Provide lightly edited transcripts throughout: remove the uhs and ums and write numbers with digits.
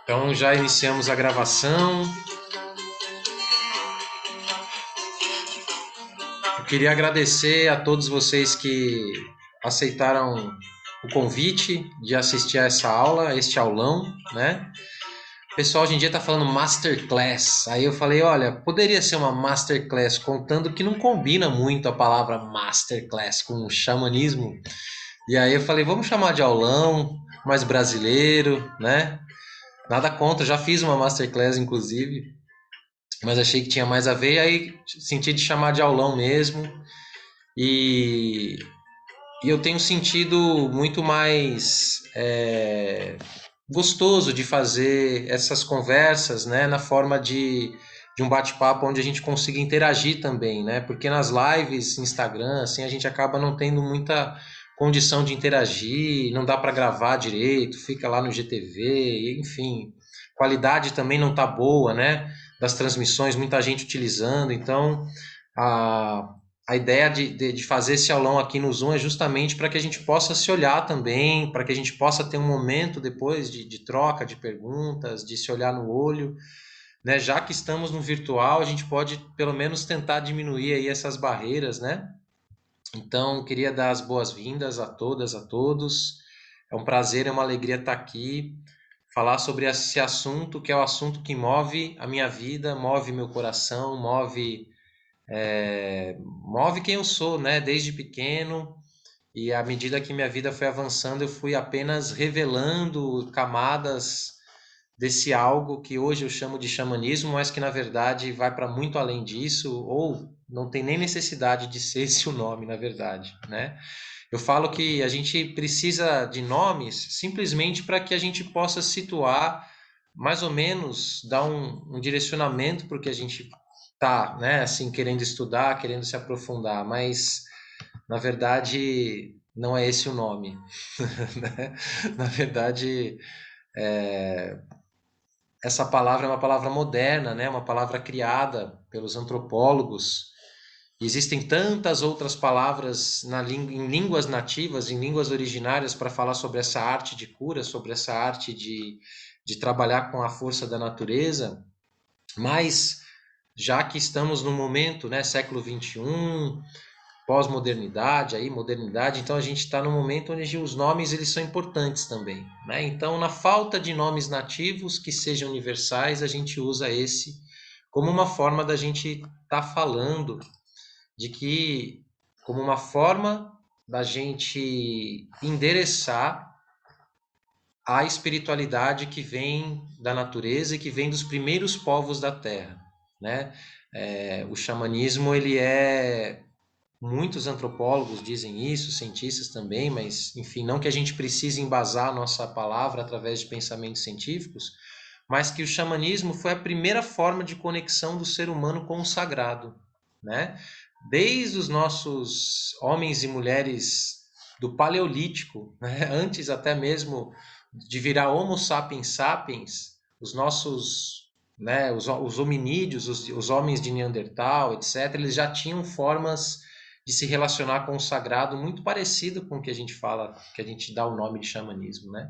Então já iniciamos a gravação. Eu queria agradecer a todos vocês que aceitaram o convite de assistir a essa aula, a este aulão, né? O pessoal hoje em dia está falando masterclass. Aí eu falei, olha, poderia ser uma masterclass, contando que não combina muito a palavra masterclass com o xamanismo. E aí eu falei, vamos chamar de aulão, mais brasileiro, né? Nada contra, já fiz uma masterclass, inclusive, mas achei que tinha mais a ver, e aí senti de chamar de aulão mesmo. E, e eu tenho sentido muito mais gostoso de fazer essas conversas, né, na forma de um bate-papo onde a gente consiga interagir também, né? Porque nas lives, Instagram, assim, a gente acaba não tendo muita condição de interagir, não dá para gravar direito, fica lá no GTV, enfim, qualidade também não tá boa, né? Das transmissões, muita gente utilizando, então a, a ideia de fazer esse aulão aqui no Zoom é justamente para que a gente possa se olhar também, para que a gente possa ter um momento depois de troca de perguntas, de se olhar no olho, né? Já que estamos no virtual, a gente pode pelo menos tentar diminuir aí essas barreiras, né? Então, queria dar as boas-vindas a todas, a todos. É um prazer, é uma alegria estar aqui, falar sobre esse assunto, que é o assunto que move a minha vida, move meu coração, move quem eu sou, né? Desde pequeno, e à medida que minha vida foi avançando, eu fui apenas revelando camadas desse algo que hoje eu chamo de xamanismo, mas que na verdade vai para muito além disso, ou não tem nem necessidade de ser esse o nome, na verdade, né? Eu falo que a gente precisa de nomes simplesmente para que a gente possa situar, mais ou menos, dar um direcionamento para o que a gente tá, né, assim, querendo estudar, querendo se aprofundar, mas na verdade não é esse o nome, né? Na verdade, essa palavra é uma palavra moderna, né? Uma palavra criada pelos antropólogos. Existem tantas outras palavras em línguas nativas, em línguas originárias, para falar sobre essa arte de cura, sobre essa arte de trabalhar com a força da natureza, mas já que estamos no momento, né, século XXI, pós-modernidade, aí modernidade, então a gente está no momento onde os nomes eles são importantes também, né? Então, na falta de nomes nativos que sejam universais, a gente usa esse como uma forma da gente estar falando de que, como uma forma da gente endereçar a espiritualidade que vem da natureza e que vem dos primeiros povos da Terra, né? O xamanismo ele é muitos antropólogos dizem isso, cientistas também, mas enfim, não que a gente precise embasar a nossa palavra através de pensamentos científicos, mas que o xamanismo foi a primeira forma de conexão do ser humano com o sagrado, né? Desde os nossos homens e mulheres do Paleolítico, né? Antes até mesmo de virar Homo sapiens sapiens, os nossos, né, os hominídeos, os homens de Neandertal, etc., eles já tinham formas de se relacionar com o sagrado muito parecido com o que a gente fala, que a gente dá o nome de xamanismo, né?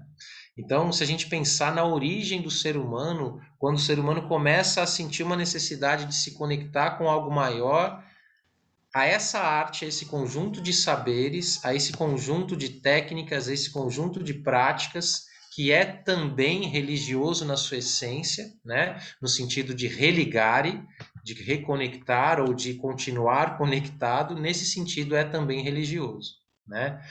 Então, se a gente pensar na origem do ser humano, quando o ser humano começa a sentir uma necessidade de se conectar com algo maior, a essa arte, a esse conjunto de saberes, a esse conjunto de técnicas, a esse conjunto de práticas, que é também religioso na sua essência, né? No sentido de religare, de reconectar ou de continuar conectado, nesse sentido é também religioso, né?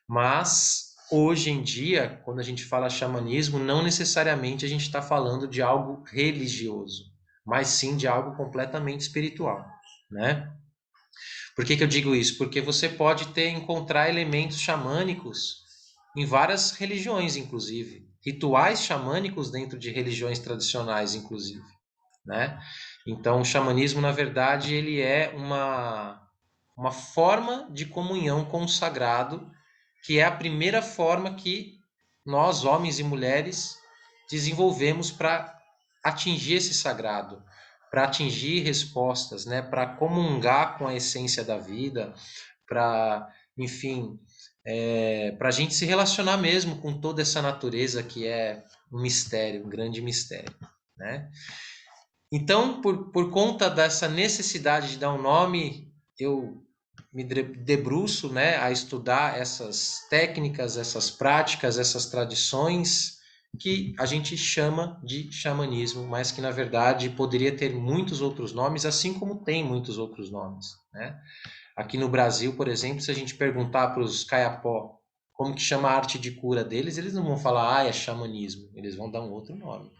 Mas hoje em dia, quando a gente fala xamanismo, não necessariamente a gente está falando de algo religioso, mas sim de algo completamente espiritual, né? Por que que eu digo isso? Porque você pode encontrar elementos xamânicos em várias religiões, inclusive. Rituais xamânicos dentro de religiões tradicionais, inclusive, né? Então, o xamanismo, na verdade, ele é uma forma de comunhão com o sagrado, que é a primeira forma que nós, homens e mulheres, desenvolvemos para atingir esse sagrado, para atingir respostas, né? Para comungar com a essência da vida, para, enfim, para a gente se relacionar mesmo com toda essa natureza que é um mistério, um grande mistério, né? Então, por conta dessa necessidade de dar um nome, eu me debruço, né, a estudar essas técnicas, essas práticas, essas tradições que a gente chama de xamanismo, mas que na verdade poderia ter muitos outros nomes, assim como tem muitos outros nomes, né? Aqui no Brasil, por exemplo, se a gente perguntar para os Kayapó como que chama a arte de cura deles, eles não vão falar, é xamanismo, eles vão dar um outro nome,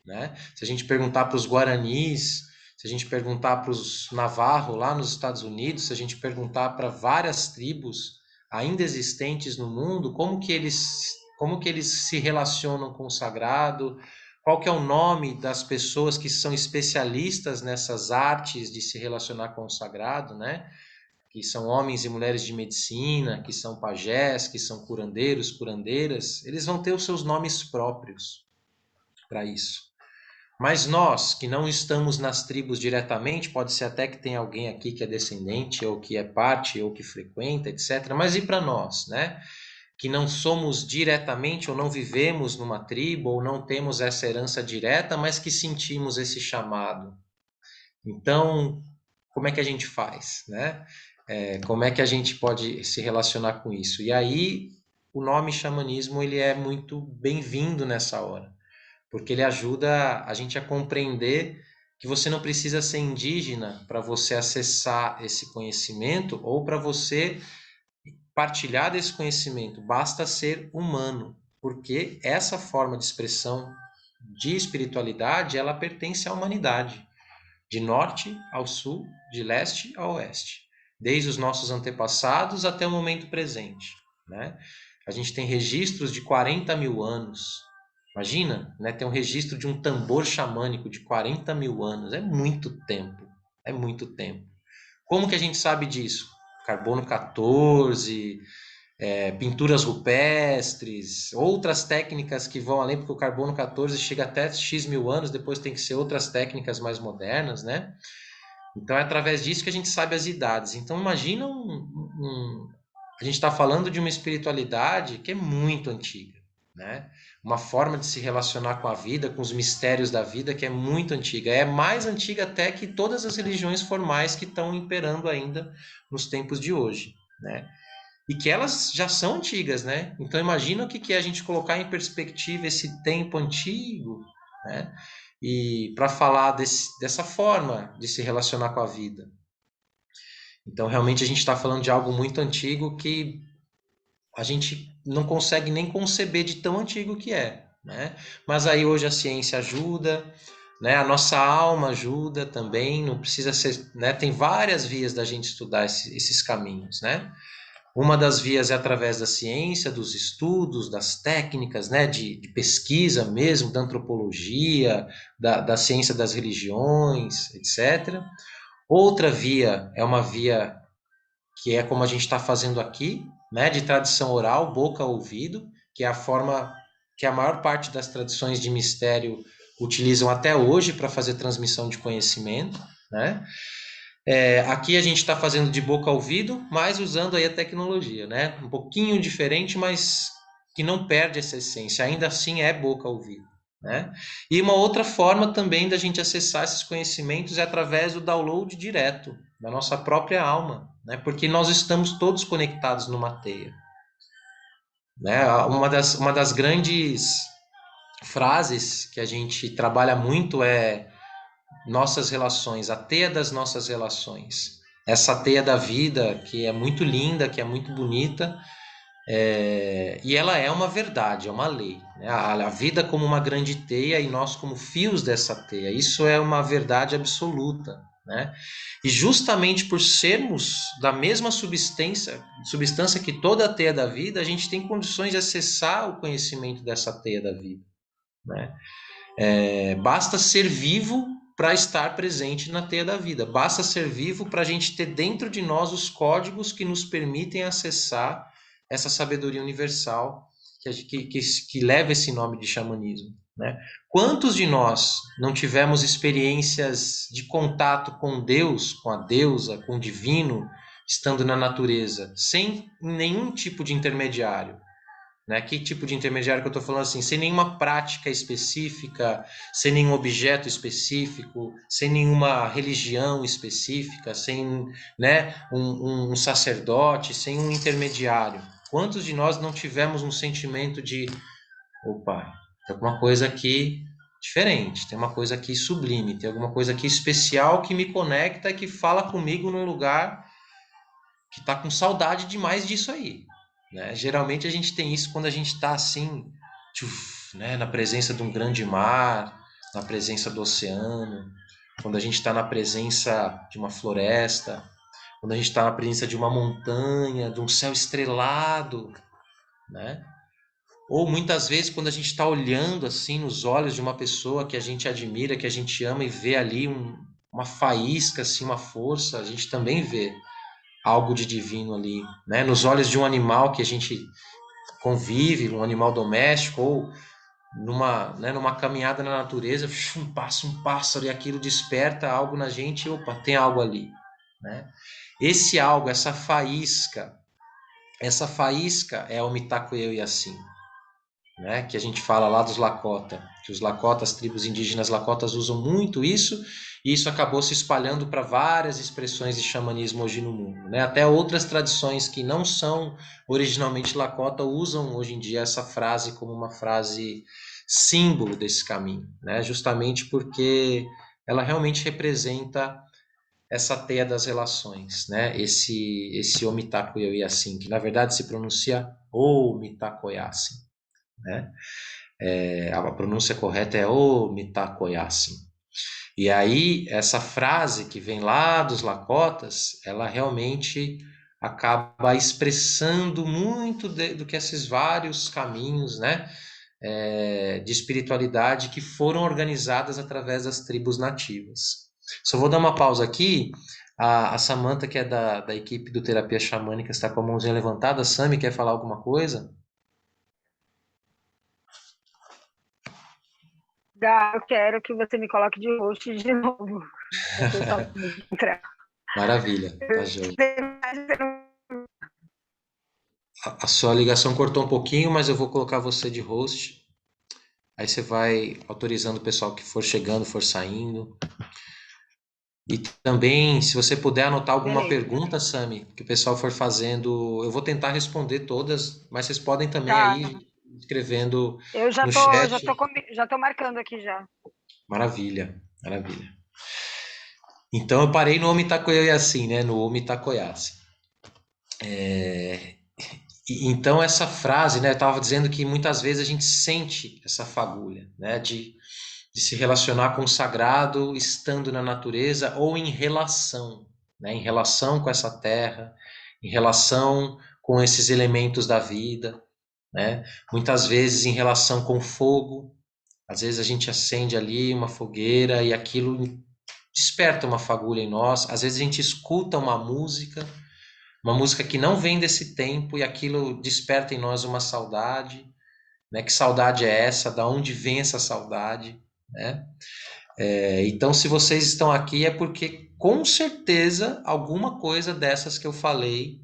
né? Se a gente perguntar para os Guaranis, se a gente perguntar para os Navarro lá nos Estados Unidos, se a gente perguntar para várias tribos ainda existentes no mundo, como que eles se relacionam com o sagrado, qual que é o nome das pessoas que são especialistas nessas artes de se relacionar com o sagrado, né? Que são homens e mulheres de medicina, que são pajés, que são curandeiros, curandeiras, eles vão ter os seus nomes próprios para isso. Mas nós, que não estamos nas tribos diretamente, pode ser até que tenha alguém aqui que é descendente, ou que é parte, ou que frequenta, etc. Mas e para nós, né? Que não somos diretamente, ou não vivemos numa tribo, ou não temos essa herança direta, mas que sentimos esse chamado. Então, como é que a gente faz, né? Como é que a gente pode se relacionar com isso? E aí, o nome xamanismo, ele é muito bem-vindo nessa hora, porque ele ajuda a gente a compreender que você não precisa ser indígena para você acessar esse conhecimento ou para você partilhar desse conhecimento, basta ser humano, porque essa forma de expressão de espiritualidade, ela pertence à humanidade, de norte ao sul, de leste a oeste, desde os nossos antepassados até o momento presente, né? A gente tem registros de 40 mil anos. Imagina, né, ter um registro de um tambor xamânico de 40 mil anos. É muito tempo. É muito tempo. Como que a gente sabe disso? Carbono 14, pinturas rupestres, outras técnicas que vão além, porque o carbono 14 chega até X mil anos, depois tem que ser outras técnicas mais modernas, né? Então é através disso que a gente sabe as idades. Então imagina a gente está falando de uma espiritualidade que é muito antiga, né? Uma forma de se relacionar com a vida, com os mistérios da vida que é muito antiga. É mais antiga até que todas as religiões formais que estão imperando ainda nos tempos de hoje, né? E que elas já são antigas, né? Então imagina o que é a gente colocar em perspectiva esse tempo antigo, né? E para falar dessa forma de se relacionar com a vida. Então realmente a gente está falando de algo muito antigo que a gente não consegue nem conceber de tão antigo que é, né? Mas aí hoje a ciência ajuda, né? A nossa alma ajuda também, não precisa ser, né? Tem várias vias da gente estudar esses caminhos, né? Uma das vias é através da ciência, dos estudos, das técnicas, né, de pesquisa mesmo, da antropologia, da ciência das religiões, etc. Outra via é uma via que é como a gente está fazendo aqui, né, de tradição oral, boca a ouvido, que é a forma que a maior parte das tradições de mistério utilizam até hoje para fazer transmissão de conhecimento, né? Aqui a gente está fazendo de boca a ouvido, mas usando aí a tecnologia, né? Um pouquinho diferente, mas que não perde essa essência. Ainda assim é boca a ouvido, né? E uma outra forma também da gente acessar esses conhecimentos é através do download direto da nossa própria alma, né? Porque nós estamos todos conectados numa teia, né? Uma das grandes frases que a gente trabalha muito é nossas relações, a teia das nossas relações. Essa teia da vida, que é muito linda, que é muito bonita, e ela é uma verdade, é uma lei, né? A vida como uma grande teia e nós como fios dessa teia. Isso é uma verdade absoluta, né? E justamente por sermos da mesma substância que toda a teia da vida, a gente tem condições de acessar o conhecimento dessa teia da vida, né? Basta ser vivo para estar presente na teia da vida. Basta ser vivo para a gente ter dentro de nós os códigos que nos permitem acessar essa sabedoria universal que leva esse nome de xamanismo, né? Quantos de nós não tivemos experiências de contato com Deus, com a deusa, com o divino, estando na natureza, sem nenhum tipo de intermediário. Né? Que tipo de intermediário que eu estou falando assim? Sem nenhuma prática específica, sem nenhum objeto específico, sem nenhuma religião específica, sem, né, um sacerdote, sem um intermediário. Quantos de nós não tivemos um sentimento de, opa, tem alguma coisa aqui diferente, tem uma coisa aqui sublime, tem alguma coisa aqui especial que me conecta e que fala comigo num lugar que está com saudade demais disso aí. Né? Geralmente a gente tem isso quando a gente está assim, tchuf, né? Na presença de um grande mar, na presença do oceano, quando a gente está na presença de uma floresta, quando a gente está na presença de uma montanha, de um céu estrelado, né? Ou muitas vezes quando a gente está olhando assim nos olhos de uma pessoa que a gente admira, que a gente ama e vê ali uma faísca, assim, uma força, a gente também vê algo de divino ali, né? Nos olhos de um animal que a gente convive, um animal doméstico, ou numa caminhada na natureza, passa um pássaro e aquilo desperta algo na gente, opa, tem algo ali, né? Esse algo, essa faísca é o Mitakuye Yasin, né? Que a gente fala lá dos Lakota, que os Lakotas, tribos indígenas Lakotas usam muito isso, e isso acabou se espalhando para várias expressões de xamanismo hoje no mundo, né? Até outras tradições que não são originalmente Lakota usam hoje em dia essa frase como uma frase símbolo desse caminho, né? Justamente porque ela realmente representa essa teia das relações, né? Esse Omitakuye Yasin, que na verdade se pronuncia Omitakuye Yasin, né? A pronúncia correta é O Mitakoyasin. E aí, essa frase que vem lá dos Lakotas, ela realmente acaba expressando muito do que esses vários caminhos, né, de espiritualidade que foram organizadas através das tribos nativas. Só vou dar uma pausa aqui. A Samantha, que é da equipe do Terapia Xamânica, está com a mãozinha levantada. Sami, quer falar alguma coisa? Eu quero que você me coloque de host de novo. Eu só entrar. Maravilha, tá joia. A sua ligação cortou um pouquinho, mas eu vou colocar você de host. Aí você vai autorizando o pessoal que for chegando, for saindo. E também, se você puder anotar alguma Beleza. pergunta, Sami, que o pessoal for fazendo, eu vou tentar responder todas, mas vocês podem também Tá. aí escrevendo Eu no chat. já tô marcando aqui já. Maravilha, maravilha. Então eu parei no Omitakoyasin, né? No Omitakoyasin. Então essa frase, né, eu estava dizendo que muitas vezes a gente sente essa fagulha, né, de se relacionar com o sagrado estando na natureza ou em relação, né, em relação com essa terra, em relação com esses elementos da vida, né, muitas vezes em relação com o fogo. Às vezes a gente acende ali uma fogueira e aquilo desperta uma fagulha em nós. Às vezes a gente escuta uma música que não vem desse tempo e aquilo desperta em nós uma saudade, né? Que saudade é essa? Da onde vem essa saudade, né? Então, se vocês estão aqui é porque com certeza alguma coisa dessas que eu falei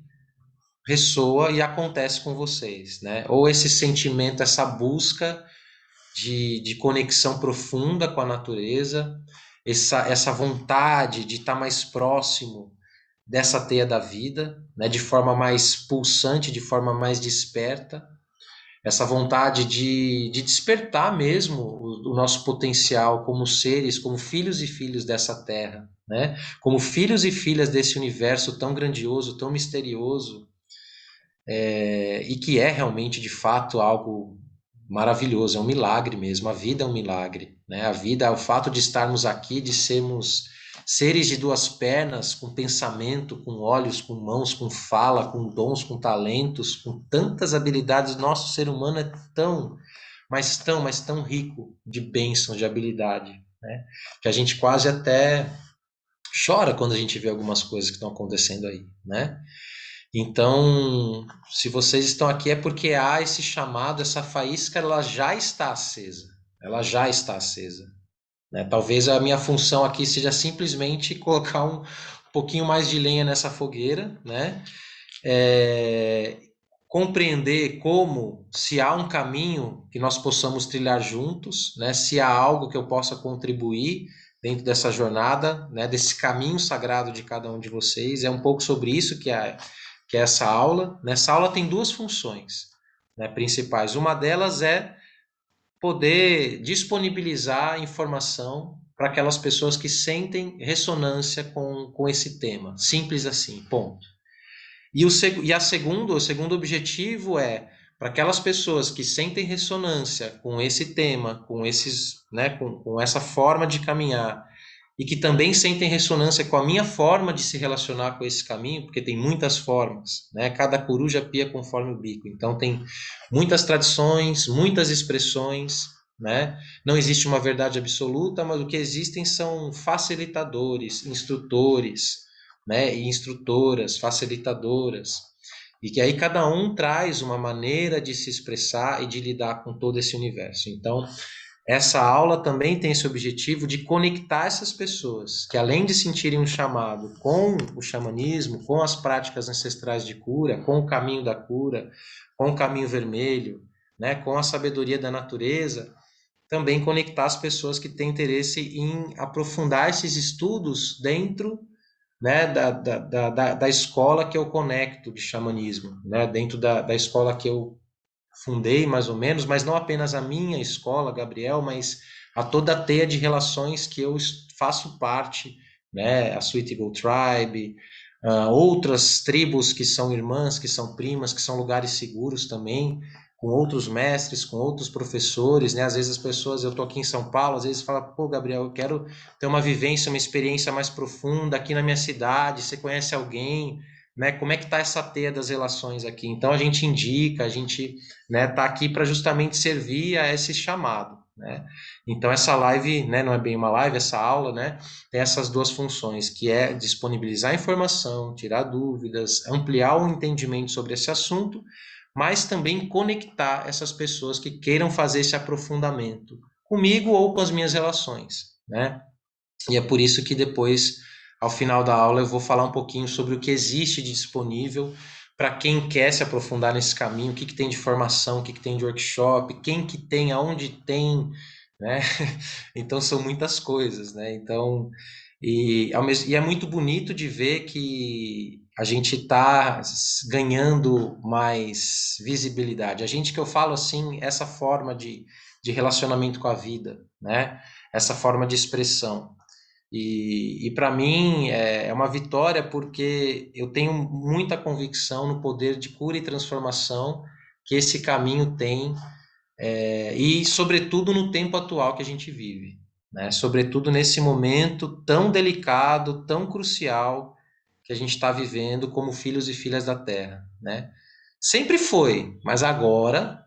ressoa e acontece com vocês, né? Ou esse sentimento, essa busca de conexão profunda com a natureza, essa vontade de estar mais próximo dessa teia da vida, né, de forma mais pulsante, de forma mais desperta, essa vontade de despertar mesmo o nosso potencial como seres, como filhos e filhas dessa terra, né, como filhos e filhas desse universo tão grandioso, tão misterioso, e que é realmente, de fato, algo maravilhoso, é um milagre mesmo, a vida é um milagre, né? A vida, o fato de estarmos aqui, de sermos seres de duas pernas, com pensamento, com olhos, com mãos, com fala, com dons, com talentos, com tantas habilidades, nosso ser humano é mas tão rico de bênção, de habilidade, né? Que a gente quase até chora quando a gente vê algumas coisas que estão acontecendo aí, né? Então, se vocês estão aqui é porque há esse chamado, essa faísca, ela já está acesa. Ela já está acesa. Né? Talvez a minha função aqui seja simplesmente colocar um pouquinho mais de lenha nessa fogueira, né? Compreender como, se há um caminho que nós possamos trilhar juntos, né? Se há algo que eu possa contribuir dentro dessa jornada, né? Desse caminho sagrado de cada um de vocês. É um pouco sobre isso que é essa aula. Nessa aula tem duas funções, né, principais. Uma delas é poder disponibilizar informação para aquelas pessoas que sentem ressonância com esse tema. Simples assim, ponto. O segundo objetivo é para aquelas pessoas que sentem ressonância com esse tema, com esses, né, com essa forma de caminhar, e que também sentem ressonância com a minha forma de se relacionar com esse caminho, porque tem muitas formas, né? Cada coruja pia conforme o bico. Então tem muitas tradições, muitas expressões, né? Não existe uma verdade absoluta, mas o que existem são facilitadores, instrutores, né? E instrutoras, facilitadoras. E que aí cada um traz uma maneira de se expressar e de lidar com todo esse universo. Então, essa aula também tem esse objetivo de conectar essas pessoas que, além de sentirem um chamado com o xamanismo, com as práticas ancestrais de cura, com o caminho da cura, com o caminho vermelho, né, com a sabedoria da natureza, também conectar as pessoas que têm interesse em aprofundar esses estudos dentro, né, da escola que eu conecto de xamanismo, né, dentro da escola que eu fundei, mais ou menos, mas não apenas a minha escola, Gabriel, mas a toda a teia de relações que eu faço parte, né? A Sweet Eagle Tribe, outras tribos que são irmãs, que são primas, que são lugares seguros também, com outros mestres, com outros professores, né? Às vezes as pessoas, eu tô aqui em São Paulo, às vezes fala, pô, Gabriel, eu quero ter uma vivência, uma experiência mais profunda aqui na minha cidade, você conhece alguém, né? Como é que tá essa teia das relações aqui? Então a gente indica, a gente, né, tá aqui para justamente servir a esse chamado, né? Então essa live, né, não é bem uma live, essa aula, né, tem essas duas funções, que é disponibilizar informação, tirar dúvidas, ampliar o entendimento sobre esse assunto, mas também conectar essas pessoas que queiram fazer esse aprofundamento comigo ou com as minhas relações, né? E é por isso que depois, ao final da aula, eu vou falar um pouquinho sobre o que existe de disponível para quem quer se aprofundar nesse caminho, o que tem de formação, o que tem de workshop, quem que tem, aonde tem, né? Então são muitas coisas, né? Então, e é muito bonito de ver que a gente está ganhando mais visibilidade. A gente, que eu falo assim, essa forma de relacionamento com a vida, né? Essa forma de expressão. E para mim é uma vitória porque eu tenho muita convicção no poder de cura e transformação que esse caminho tem, e sobretudo no tempo atual que a gente vive, né? Sobretudo nesse momento tão delicado, tão crucial que a gente está vivendo como filhos e filhas da Terra, né? Sempre foi, mas agora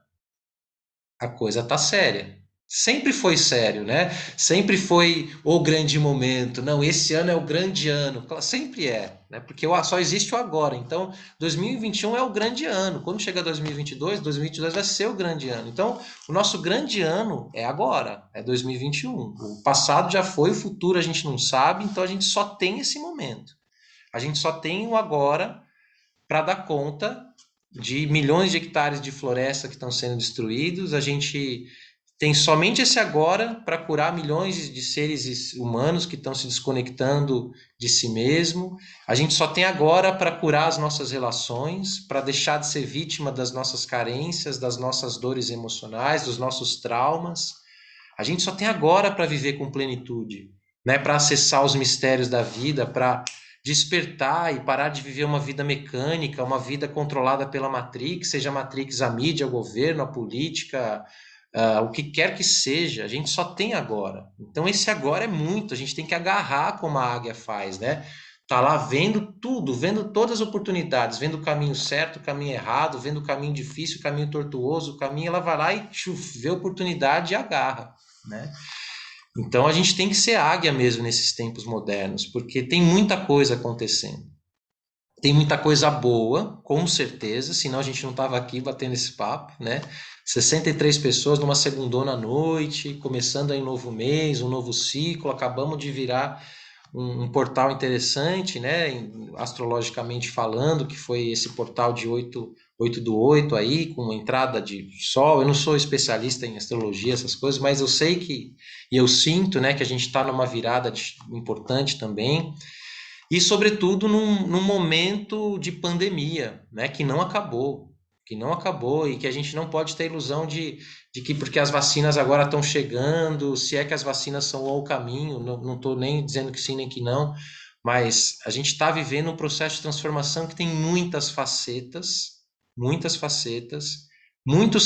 a coisa tá séria. Sempre foi sério, né? Sempre foi o grande momento. Não, esse ano é o grande ano. Sempre é, né? Porque só existe o agora. Então, 2021 é o grande ano. Quando chega 2022, 2022 vai ser o grande ano. Então, o nosso grande ano é agora, é 2021. O passado já foi, o futuro a gente não sabe, então a gente só tem esse momento. A gente só tem o agora para dar conta de milhões de hectares de floresta que estão sendo destruídos. A gente tem somente esse agora para curar milhões de seres humanos que estão se desconectando de si mesmo. A gente só tem agora para curar as nossas relações, para deixar de ser vítima das nossas carências, das nossas dores emocionais, dos nossos traumas. A gente só tem agora para viver com plenitude, né? Para acessar os mistérios da vida, para despertar e parar de viver uma vida mecânica, uma vida controlada pela Matrix, seja a Matrix a mídia, o governo, a política, o que quer que seja, a gente só tem agora. Então esse agora é muito, a gente tem que agarrar como a águia faz, né? Tá lá vendo tudo, vendo todas as oportunidades, vendo o caminho certo, o caminho errado, vendo o caminho difícil, o caminho tortuoso, o caminho, ela vai lá e vê a oportunidade e agarra, né? Então a gente tem que ser águia mesmo nesses tempos modernos, porque tem muita coisa acontecendo. Tem muita coisa boa, com certeza, senão a gente não estava aqui batendo esse papo, né? 63 pessoas numa segundona à noite, começando aí um novo mês, um novo ciclo, acabamos de virar um portal interessante, né, astrologicamente falando, que foi esse portal de 8 do 8 aí, com entrada de sol. Eu não sou especialista em astrologia, essas coisas, mas eu sei que, e eu sinto, né, que a gente está numa virada importante também, e sobretudo num momento de pandemia, né, que não acabou, e que a gente não pode ter ilusão de que porque as vacinas agora estão chegando, se é que as vacinas são o caminho, não estou nem dizendo que sim nem que não, mas a gente está vivendo um processo de transformação que tem muitas facetas, muitos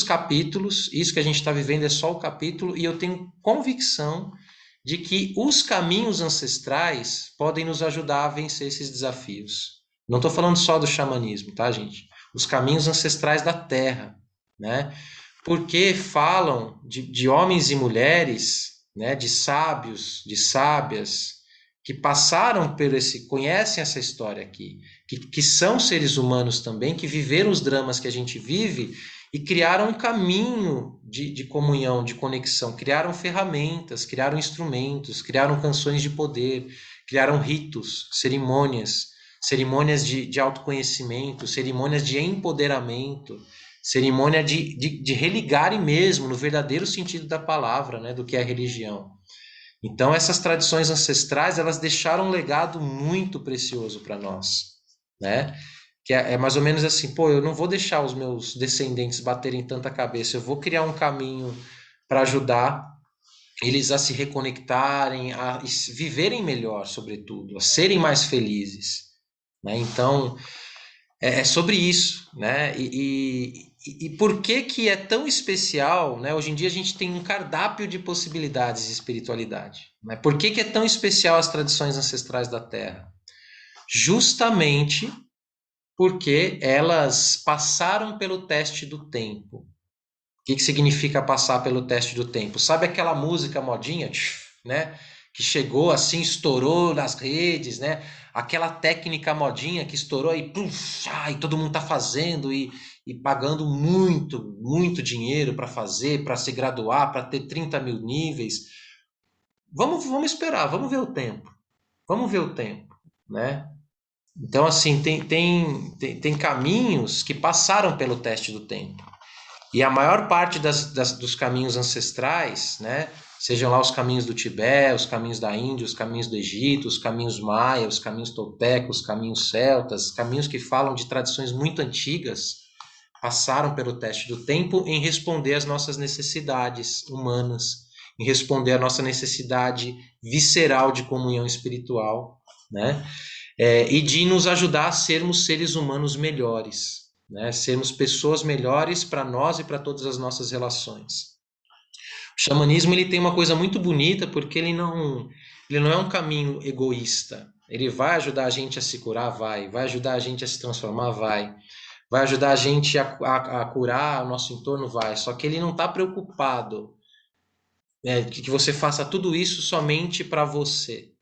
capítulos. Isso que a gente está vivendo é só o capítulo, e eu tenho convicção de que os caminhos ancestrais podem nos ajudar a vencer esses desafios. Não estou falando só do xamanismo, tá, gente? Os caminhos ancestrais da Terra, né? Porque falam de homens e mulheres, né? De sábios, de sábias, que passaram por conhecem essa história aqui, que são seres humanos também, que viveram os dramas que a gente vive e criaram um caminho de comunhão, de conexão, criaram ferramentas, criaram instrumentos, criaram canções de poder, criaram ritos, cerimônias de autoconhecimento, cerimônias de empoderamento, cerimônia de religar mesmo, no verdadeiro sentido da palavra, né, do que é religião. Então, essas tradições ancestrais, elas deixaram um legado muito precioso para nós, né? Que é mais ou menos assim, pô, eu não vou deixar os meus descendentes baterem tanta cabeça, eu vou criar um caminho para ajudar eles a se reconectarem, a viverem melhor, sobretudo, a serem mais felizes, né? Então, é sobre isso, né? E por que que é tão especial, né? Hoje em dia a gente tem um cardápio de possibilidades de espiritualidade, né? Por que que é tão especial as tradições ancestrais da Terra? Justamente porque elas passaram pelo teste do tempo. O que que significa passar pelo teste do tempo? Sabe aquela música modinha, né? Que chegou assim, estourou nas redes, né? Aquela técnica modinha que estourou e, puf, e todo mundo tá fazendo e pagando muito, muito dinheiro para fazer, para se graduar, para ter 30 mil níveis. Vamos esperar, vamos ver o tempo, né? Então, assim, tem caminhos que passaram pelo teste do tempo. E a maior parte dos caminhos ancestrais, né, sejam lá os caminhos do Tibete, os caminhos da Índia, os caminhos do Egito, os caminhos maias, os caminhos toltecos, os caminhos celtas, caminhos que falam de tradições muito antigas, passaram pelo teste do tempo em responder às nossas necessidades humanas, em responder à nossa necessidade visceral de comunhão espiritual, né? E de nos ajudar a sermos seres humanos melhores, né? Sermos pessoas melhores para nós e para todas as nossas relações. O xamanismo ele tem uma coisa muito bonita porque ele não é um caminho egoísta. Ele vai ajudar a gente a se curar, vai ajudar a gente a se transformar, vai ajudar a gente a curar o nosso entorno, vai. Só que ele não está preocupado que você faça tudo isso somente para você.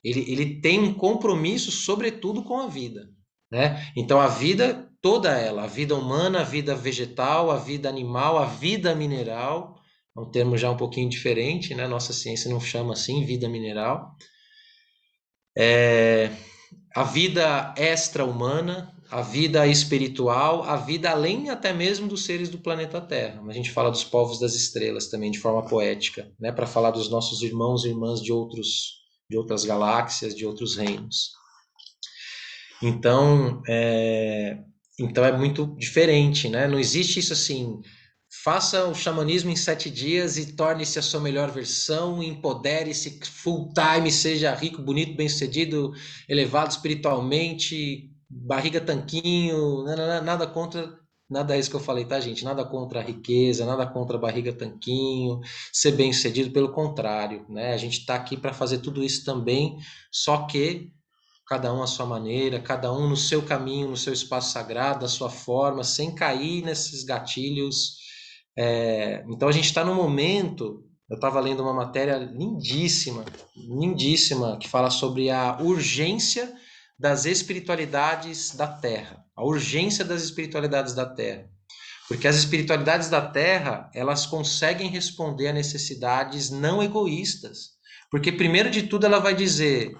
Ele tem um compromisso, sobretudo, com a vida, né? Então, a vida, toda ela, a vida humana, a vida vegetal, a vida animal, a vida mineral, é um termo já um pouquinho diferente, né? Nossa ciência não chama assim, vida mineral. A vida extra-humana, a vida espiritual, a vida além até mesmo dos seres do planeta Terra. A gente fala dos povos das estrelas também, de forma poética, né? Para falar dos nossos irmãos e irmãs de outras galáxias, de outros reinos. Então é muito diferente, né? Não existe isso assim, faça o xamanismo em 7 dias e torne-se a sua melhor versão, empodere-se full time, seja rico, bonito, bem-sucedido, elevado espiritualmente, barriga tanquinho, nada contra, nada é isso que eu falei, tá, gente? Nada contra a riqueza, nada contra a barriga tanquinho, ser bem-sucedido, pelo contrário, né? A gente está aqui para fazer tudo isso também, só que cada um à sua maneira, cada um no seu caminho, no seu espaço sagrado, da sua forma, sem cair nesses gatilhos. Então a gente está num momento, eu estava lendo uma matéria lindíssima, lindíssima, que fala sobre a urgência das espiritualidades da Terra, a urgência das espiritualidades da Terra. Porque as espiritualidades da Terra, elas conseguem responder a necessidades não egoístas. Porque, primeiro de tudo, ela vai dizer: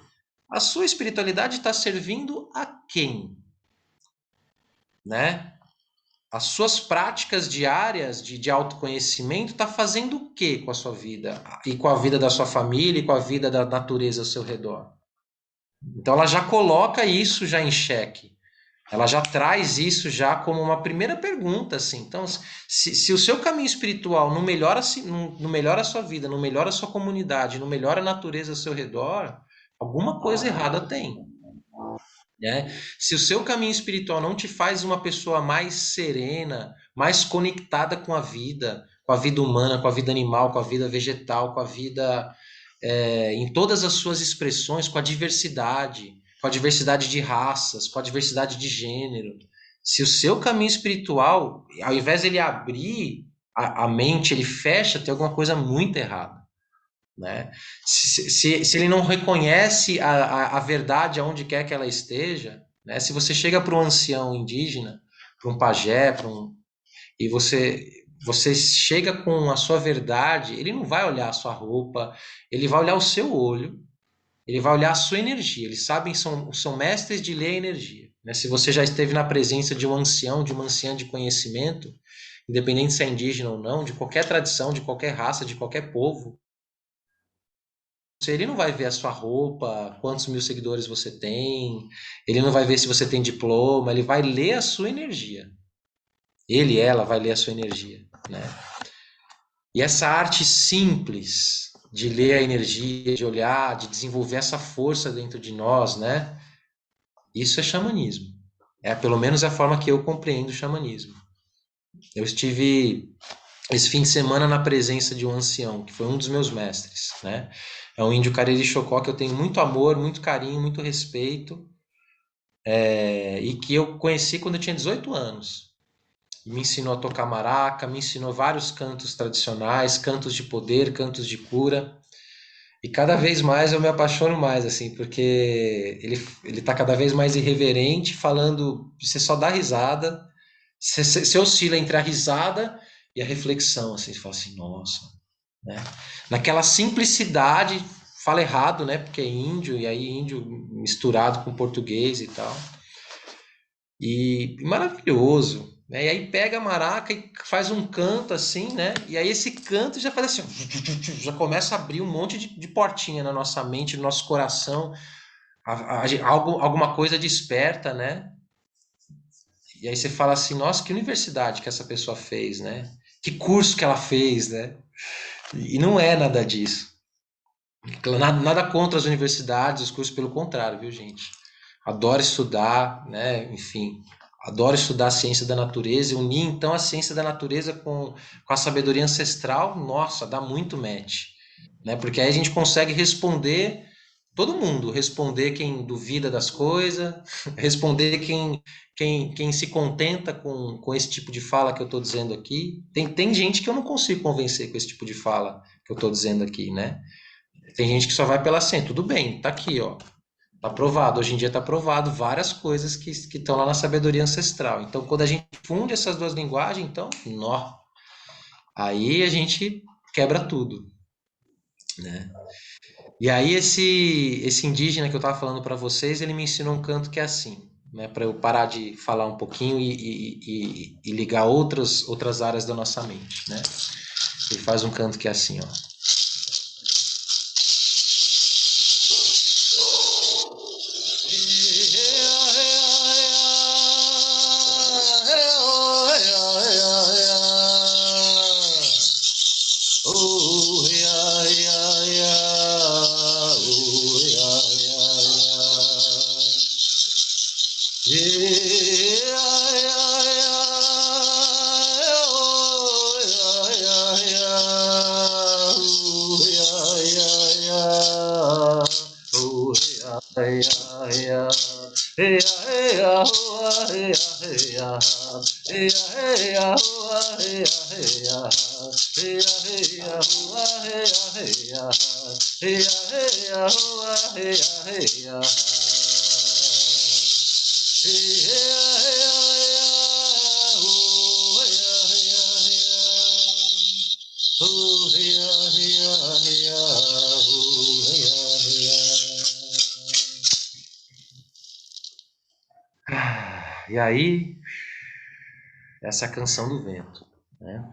a sua espiritualidade está servindo a quem? Né? As suas práticas diárias de autoconhecimento está fazendo o que com a sua vida? E com a vida da sua família e com a vida da natureza ao seu redor? Então ela já coloca isso já em xeque. Ela já traz isso já como uma primeira pergunta, assim. Então, se o seu caminho espiritual não melhora, não melhora a sua vida, não melhora a sua comunidade, não melhora a natureza ao seu redor, alguma coisa errada tem. Né? Se o seu caminho espiritual não te faz uma pessoa mais serena, mais conectada com a vida humana, com a vida animal, com a vida vegetal, com a vida em todas as suas expressões, com a diversidade de raças, com a diversidade de gênero. Se o seu caminho espiritual, ao invés de ele abrir a mente, ele fecha, tem alguma coisa muito errada. Né? Se ele não reconhece a verdade aonde quer que ela esteja, né? Se você chega para um ancião indígena, para um pajé, e você chega com a sua verdade, ele não vai olhar a sua roupa, ele vai olhar o seu olho, ele vai olhar a sua energia. Eles sabem, são mestres de ler a energia. Né? Se você já esteve na presença de um ancião, de uma anciã de conhecimento, independente se é indígena ou não, de qualquer tradição, de qualquer raça, de qualquer povo, ele não vai ver a sua roupa, quantos mil seguidores você tem, ele não vai ver se você tem diploma, ele vai ler a sua energia. Ela vai ler a sua energia, né? E essa arte simples de ler a energia, de olhar, de desenvolver essa força dentro de nós, né? Isso é xamanismo. É pelo menos a forma que eu compreendo o xamanismo. Eu estive esse fim de semana na presença de um ancião, que foi um dos meus mestres, né? É um índio Cariri Chocó que eu tenho muito amor, muito carinho, muito respeito, e que eu conheci quando eu tinha 18 anos. Me ensinou a tocar maraca, me ensinou vários cantos tradicionais, cantos de poder, cantos de cura. E cada vez mais eu me apaixono mais, assim, porque ele tá cada vez mais irreverente, falando, você só dá risada, você oscila entre a risada e a reflexão, assim, você fala assim, nossa, né? Naquela simplicidade, fala errado, né? Porque é índio, e aí índio misturado com português e tal. E maravilhoso, né? E aí pega a maraca e faz um canto assim, né? E aí esse canto já faz assim, ó, já começa a abrir um monte de portinha na nossa mente, no nosso coração, alguma coisa desperta, né? E aí você fala assim, nossa, que universidade que essa pessoa fez, né? Que curso que ela fez, né? E não é nada disso. Nada contra as universidades, os cursos, pelo contrário, viu, gente? Adoro estudar, né? Enfim, adoro estudar a ciência da natureza, unir então a ciência da natureza com a sabedoria ancestral, nossa, dá muito match, né? Porque aí a gente consegue responder todo mundo, responder quem duvida das coisas, responder quem se contenta com esse tipo de fala que eu estou dizendo aqui. Tem gente que eu não consigo convencer com esse tipo de fala que eu estou dizendo aqui, né? Tem gente que só vai pela ciência, tudo bem, tá aqui, ó. Tá provado, hoje em dia tá provado várias coisas que estão lá na sabedoria ancestral. Então, quando a gente funde essas duas linguagens, então, nó, aí a gente quebra tudo, né? E aí esse indígena que eu tava falando para vocês, ele me ensinou um canto que é assim, né? Para eu parar de falar um pouquinho e ligar outras áreas da nossa mente, né? Ele faz um canto que é assim, ó. E aí, essa é a canção do vento, né?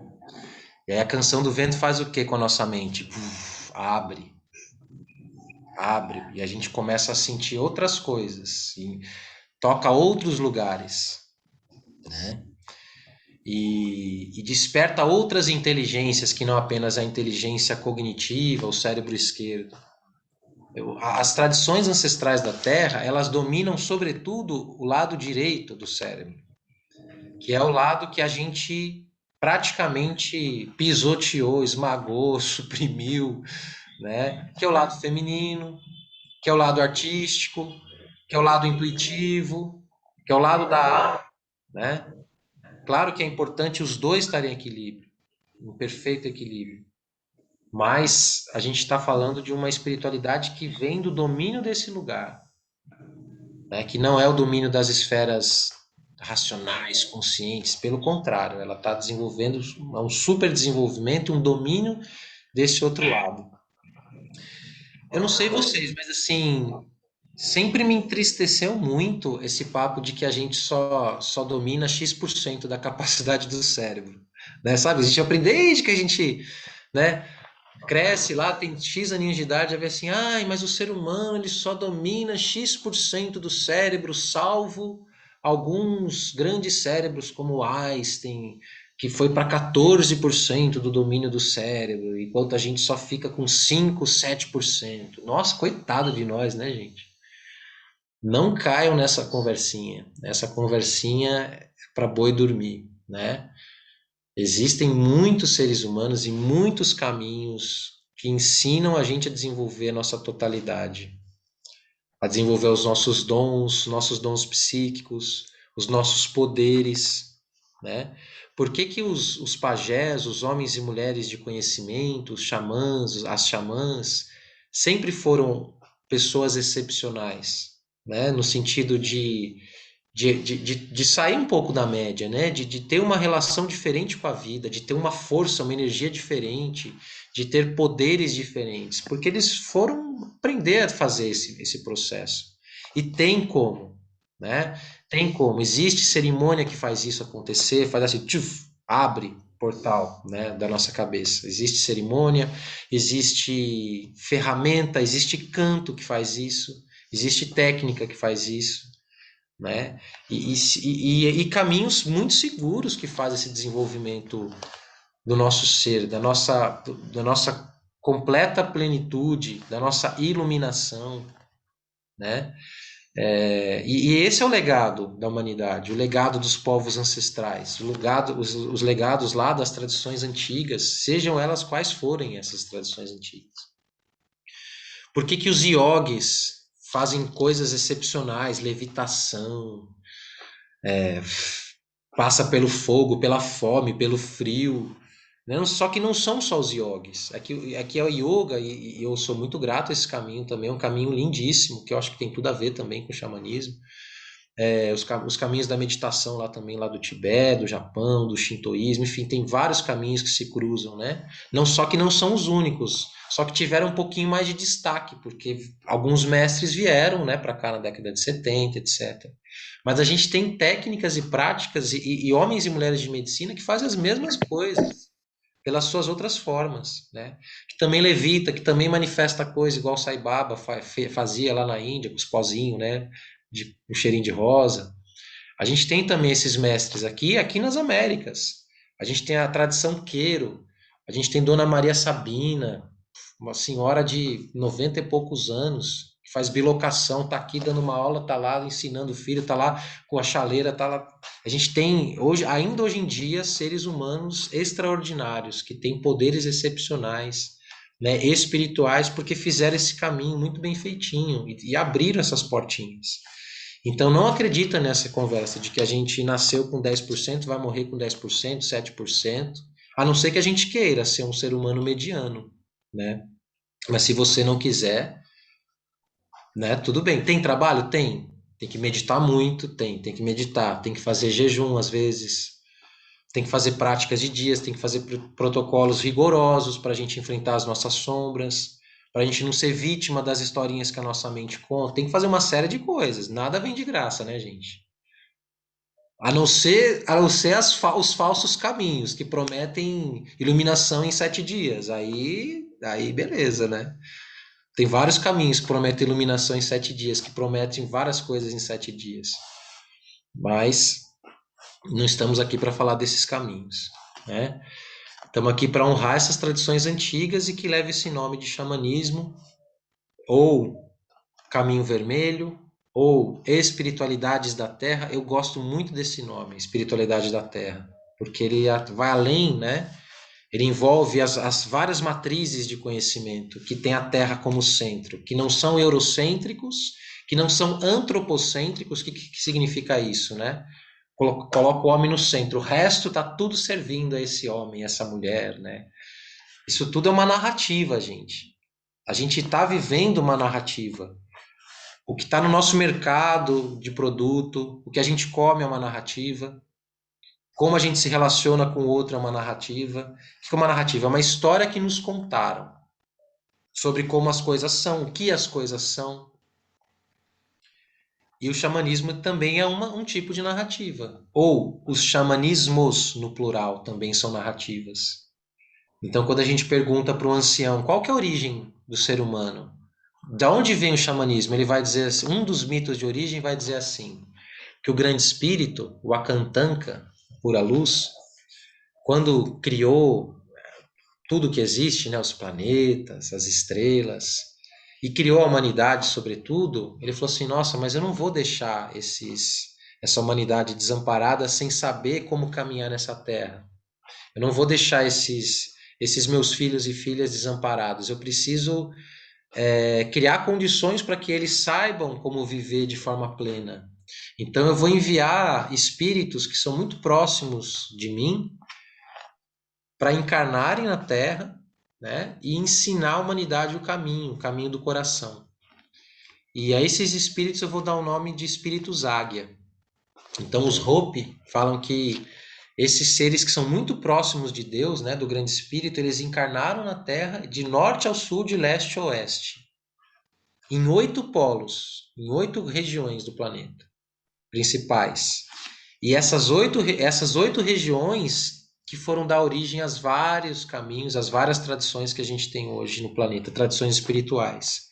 E aí a canção do vento faz o que com a nossa mente? Abre, abre, e a gente começa a sentir outras coisas, e toca outros lugares, né? E desperta outras inteligências que não apenas a inteligência cognitiva, o cérebro esquerdo. As tradições ancestrais da Terra, elas dominam sobretudo o lado direito do cérebro, que é o lado que a gente praticamente pisoteou, esmagou, suprimiu, né? Que é o lado feminino, que é o lado artístico, que é o lado intuitivo, que é o lado da alma, né? Claro que é importante os dois estarem em equilíbrio, em perfeito equilíbrio. Mas a gente está falando de uma espiritualidade que vem do domínio desse lugar, né? Que não é o domínio das esferas racionais, conscientes. Pelo contrário, ela está desenvolvendo um super desenvolvimento, um domínio desse outro lado. Eu não sei vocês, mas assim, sempre me entristeceu muito esse papo de que a gente só domina X% da capacidade do cérebro, né? Sabe? A gente aprende desde que a gente, né, cresce lá, tem X aninhos de idade, já vê assim, ai, mas o ser humano ele só domina X% do cérebro, salvo alguns grandes cérebros como o Einstein, que foi para 14% do domínio do cérebro, enquanto a gente só fica com 5, 7%. Nossa, coitado de nós, né, gente? Não caiam nessa conversinha. Essa conversinha é para boi dormir, né? Existem muitos seres humanos e muitos caminhos que ensinam a gente a desenvolver a nossa totalidade, a desenvolver os nossos dons psíquicos, os nossos poderes, né? Por que que os pajés, os homens e mulheres de conhecimento, os xamãs, as xamãs, sempre foram pessoas excepcionais, né? No sentido de sair um pouco da média, né? De ter uma relação diferente com a vida, de ter uma força, uma energia diferente, de ter poderes diferentes, porque eles foram aprender a fazer esse processo. E tem como, né? Tem como. Existe cerimônia que faz isso acontecer, faz assim, tchuf, abre portal, né, da nossa cabeça. Existe cerimônia, existe ferramenta, existe canto que faz isso, existe técnica que faz isso, né? E caminhos muito seguros que fazem esse desenvolvimento do nosso ser, da nossa completa plenitude, da nossa iluminação, né? E esse é o legado da humanidade, o legado dos povos ancestrais, os legados lá das tradições antigas, sejam elas quais forem essas tradições antigas. Por que que os iogues fazem coisas excepcionais, levitação, passa pelo fogo, pela fome, pelo frio, né? Só que não são só os yogis. Aqui é o yoga, e eu sou muito grato a esse caminho também, é um caminho lindíssimo, que eu acho que tem tudo a ver também com o xamanismo. Os caminhos da meditação lá também, lá do Tibete, do Japão, do Shintoísmo, enfim, tem vários caminhos que se cruzam, né? Não só que não são os únicos, só que tiveram um pouquinho mais de destaque, porque alguns mestres vieram, né, para cá na década de 70, etc. Mas a gente tem técnicas e práticas e homens e mulheres de medicina que fazem as mesmas coisas pelas suas outras formas, né? Que também levita, que também manifesta coisa, igual o Sai Baba fazia lá na Índia, com os pozinhos, né? Um cheirinho de rosa. A gente tem também esses mestres aqui nas Américas. A gente tem a tradição Queiro, a gente tem Dona Maria Sabina, uma senhora de 90 e poucos anos, que faz bilocação, tá aqui dando uma aula, tá lá ensinando o filho, tá lá com a chaleira, tá lá. A gente tem ainda hoje em dia seres humanos extraordinários que têm poderes excepcionais, né, espirituais, porque fizeram esse caminho muito bem feitinho e abriram essas portinhas. Então não acredita nessa conversa de que a gente nasceu com 10%, vai morrer com 10%, 7%, a não ser que a gente queira ser um ser humano mediano, né? Mas se você não quiser, né, tudo bem. Tem trabalho? Tem. Tem que meditar muito, tem que meditar, tem que fazer jejum às vezes, tem que fazer práticas de dias, tem que fazer protocolos rigorosos para a gente enfrentar as nossas sombras, para a gente não ser vítima das historinhas que a nossa mente conta. Tem que fazer uma série de coisas. Nada vem de graça, né, gente? a não ser os falsos caminhos que prometem iluminação em 7 dias. Aí beleza, né? Tem vários caminhos que prometem iluminação em 7 dias, que prometem várias coisas em 7 dias. Mas não estamos aqui para falar desses caminhos, né? Estamos aqui para honrar essas tradições antigas e que leva esse nome de xamanismo, ou caminho vermelho, ou espiritualidades da terra. Eu gosto muito desse nome, espiritualidade da terra, porque ele vai além, né? Ele envolve as várias matrizes de conhecimento que tem a terra como centro, que não são eurocêntricos, que não são antropocêntricos. Que significa isso, né? Coloca o homem no centro, o resto está tudo servindo a esse homem, essa mulher, né? Isso tudo é uma narrativa, gente. A gente está vivendo uma narrativa. O que está no nosso mercado de produto, o que a gente come é uma narrativa, como a gente se relaciona com o outro é uma narrativa. O que é uma narrativa? É uma história que nos contaram sobre como as coisas são, o que as coisas são. E o xamanismo também é um tipo de narrativa. Ou os xamanismos, no plural, também são narrativas. Então, quando a gente pergunta para o ancião qual que é a origem do ser humano, da onde vem o xamanismo, ele vai dizer assim, um dos mitos de origem vai dizer assim, que o grande espírito, o Akantanka, pura luz, quando criou tudo que existe, né, os planetas, as estrelas, e criou a humanidade, sobretudo, ele falou assim: nossa, mas eu não vou deixar essa humanidade desamparada sem saber como caminhar nessa terra. Eu não vou deixar esses meus filhos e filhas desamparados. Eu preciso criar condições para que eles saibam como viver de forma plena. Então eu vou enviar espíritos que são muito próximos de mim para encarnarem na Terra, né, e ensinar a humanidade o caminho do coração. E a esses espíritos eu vou dar o nome de espíritos águia. Então os Hopi falam que esses seres que são muito próximos de Deus, né, do grande espírito, eles encarnaram na Terra de norte ao sul, de leste a oeste, em 8 polos, em 8 regiões do planeta principais. E essas oito regiões que foram dar origem aos vários caminhos, às várias tradições que a gente tem hoje no planeta, tradições espirituais.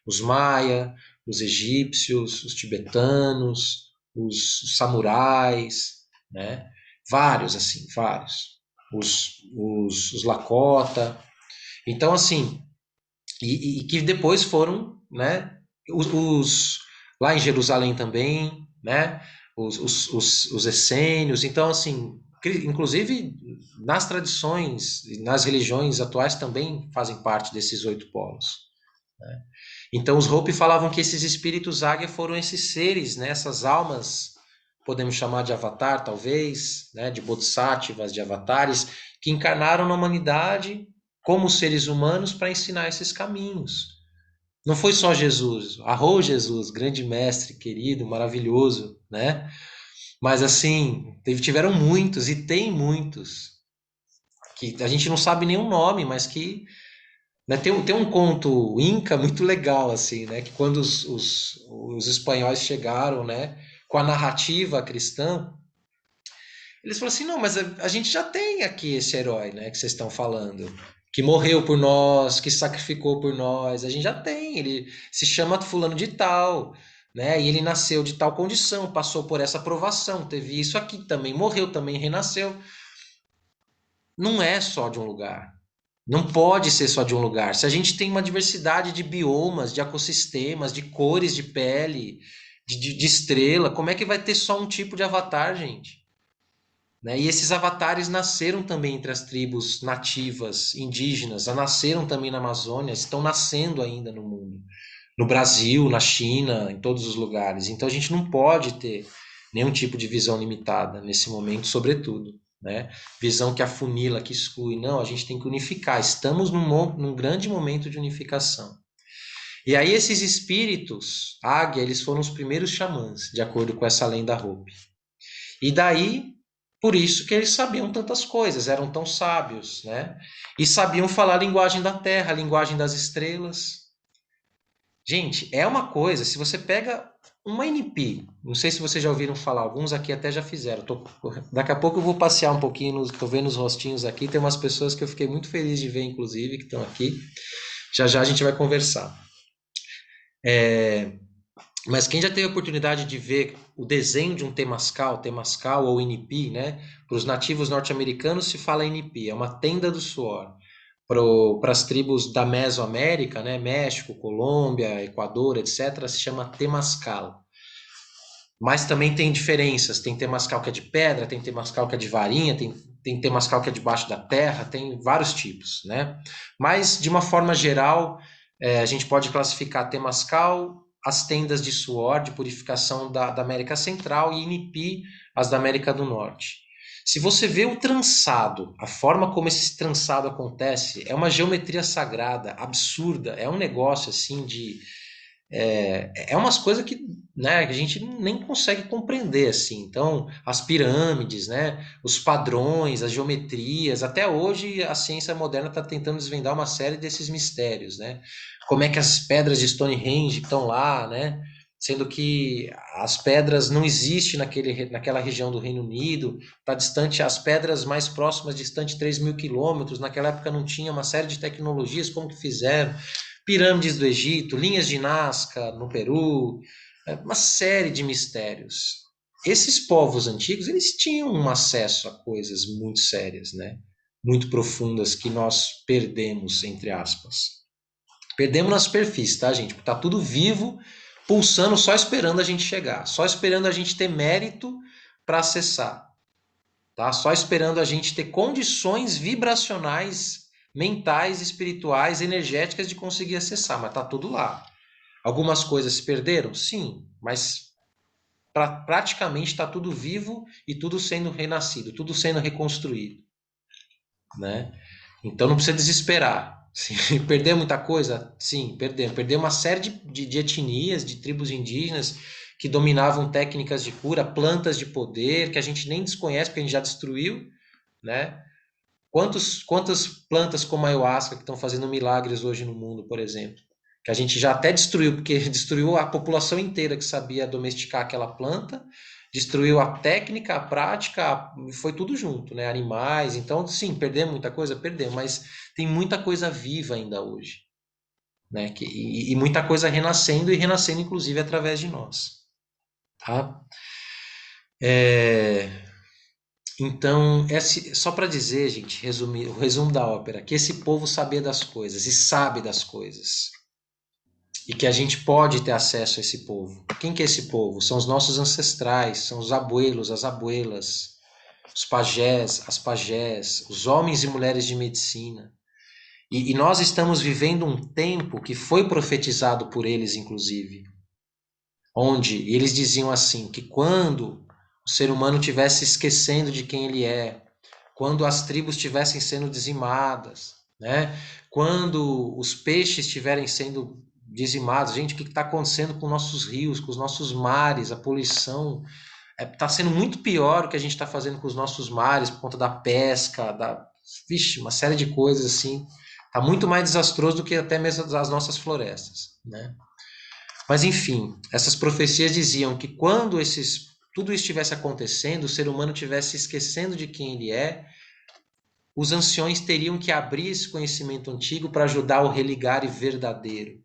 Os maia, os egípcios, os tibetanos, os samurais, né? Vários, assim, vários. Os Lakota. Então, assim, e que depois foram, né? Lá em Jerusalém também, né? Os essênios. Então, assim, inclusive nas tradições, nas religiões atuais também fazem parte desses 8 polos. Né? Então, os Hopi falavam que esses espíritos águia foram esses seres, né? Essas almas, podemos chamar de avatar, talvez, né? De bodhisattvas, de avatares, que encarnaram na humanidade como seres humanos para ensinar esses caminhos. Não foi só Jesus, arrou Jesus, grande mestre, querido, maravilhoso, né? Mas assim, tiveram muitos e tem muitos que a gente não sabe nenhum nome, mas que, né, tem um conto inca muito legal assim, né? Que quando os espanhóis chegaram, né, com a narrativa cristã, eles falaram assim: não, mas a gente já tem aqui esse herói, né, que vocês estão falando, que morreu por nós, que sacrificou por nós. A gente já tem, ele se chama fulano de tal, né? E ele nasceu de tal condição, passou por essa provação, teve isso aqui também, morreu também, renasceu. Não é só de um lugar. Não pode ser só de um lugar. Se a gente tem uma diversidade de biomas, de ecossistemas, de cores de pele, de estrela, como é que vai ter só um tipo de avatar, gente? Né? E esses avatares nasceram também entre as tribos nativas, indígenas, nasceram também na Amazônia, estão nascendo ainda no mundo. No Brasil, na China, em todos os lugares. Então a gente não pode ter nenhum tipo de visão limitada nesse momento, sobretudo. Né? Visão que afunila, que exclui. Não, a gente tem que unificar. Estamos num grande momento de unificação. E aí esses espíritos, águia, eles foram os primeiros xamãs, de acordo com essa lenda Hopi. E daí, por isso que eles sabiam tantas coisas, eram tão sábios, né? E sabiam falar a linguagem da terra, a linguagem das estrelas. Gente, é uma coisa, se você pega uma NP, não sei se vocês já ouviram falar, alguns aqui até já fizeram. Daqui a pouco eu vou passear um pouquinho, tô vendo os rostinhos aqui, tem umas pessoas que eu fiquei muito feliz de ver, inclusive, que estão aqui. Já já a gente vai conversar. Mas quem já teve a oportunidade de ver o desenho de um temascal ou NP, né? Para os nativos norte-americanos se fala NP, é uma tenda do suor. Para as tribos da Mesoamérica, né? México, Colômbia, Equador, etc., se chama temascal. Mas também tem diferenças. Tem temascal que é de pedra, tem temascal que é de varinha, tem temascal que é debaixo da terra, tem vários tipos, né? Mas, de uma forma geral, a gente pode classificar temascal, as tendas de suor, de purificação da América Central, e inipi, as da América do Norte. Se você vê o trançado, a forma como esse trançado acontece, é uma geometria sagrada, absurda, é um negócio assim de umas coisas que, né, que a gente nem consegue compreender assim. Então, as pirâmides, né, os padrões, as geometrias, até hoje a ciência moderna está tentando desvendar uma série desses mistérios, né? Como é que as pedras de Stonehenge estão lá, né? Sendo que as pedras não existem naquela região do Reino Unido, está distante, as pedras mais próximas, distante 3.000 quilômetros, naquela época não tinha uma série de tecnologias, como que fizeram? Pirâmides do Egito, linhas de Nazca no Peru, uma série de mistérios. Esses povos antigos, eles tinham um acesso a coisas muito sérias, né? Muito profundas que nós perdemos, entre aspas. Perdemos na superfície, tá, gente? Tá tudo vivo, pulsando, só esperando a gente chegar, só esperando a gente ter mérito para acessar, tá? Só esperando a gente ter condições vibracionais, mentais, espirituais, energéticas de conseguir acessar, mas tá tudo lá. Algumas coisas se perderam? Sim, mas praticamente está tudo vivo e tudo sendo renascido, tudo sendo reconstruído, né? Então não precisa desesperar. Sim, perder muita coisa? Sim, perdemos. Perdemos uma série de etnias, de tribos indígenas que dominavam técnicas de cura, plantas de poder que a gente nem desconhece porque a gente já destruiu, né? Quantas plantas como a ayahuasca que estão fazendo milagres hoje no mundo, por exemplo, que a gente já até destruiu, porque destruiu a população inteira que sabia domesticar aquela planta, destruiu a técnica, a prática, foi tudo junto, né? Animais, então sim, perdemos muita coisa, perdemos, mas tem muita coisa viva ainda hoje, né? E muita coisa renascendo e renascendo inclusive através de nós, tá? É, Então, só para dizer, gente, resumir, o resumo da ópera, que esse povo sabia das coisas e sabe das coisas. E que a gente pode ter acesso a esse povo. Quem que é esse povo? São os nossos ancestrais, são os abuelos, as abuelas, os pajés, as pajés, os homens e mulheres de medicina. E nós estamos vivendo um tempo que foi profetizado por eles, inclusive, onde eles diziam assim, que quando o ser humano estivesse esquecendo de quem ele é, quando as tribos estivessem sendo dizimadas, né? Quando os peixes estiverem sendo dizimados, gente, o que está acontecendo com nossos rios, com os nossos mares, a poluição está sendo muito pior o que a gente está fazendo com os nossos mares por conta da pesca, vixe, uma série de coisas assim. Está muito mais desastroso do que até mesmo as nossas florestas, né? Mas enfim, essas profecias diziam que quando tudo isso estivesse acontecendo, o ser humano estivesse esquecendo de quem ele é, os anciões teriam que abrir esse conhecimento antigo para ajudar o religar verdadeiro.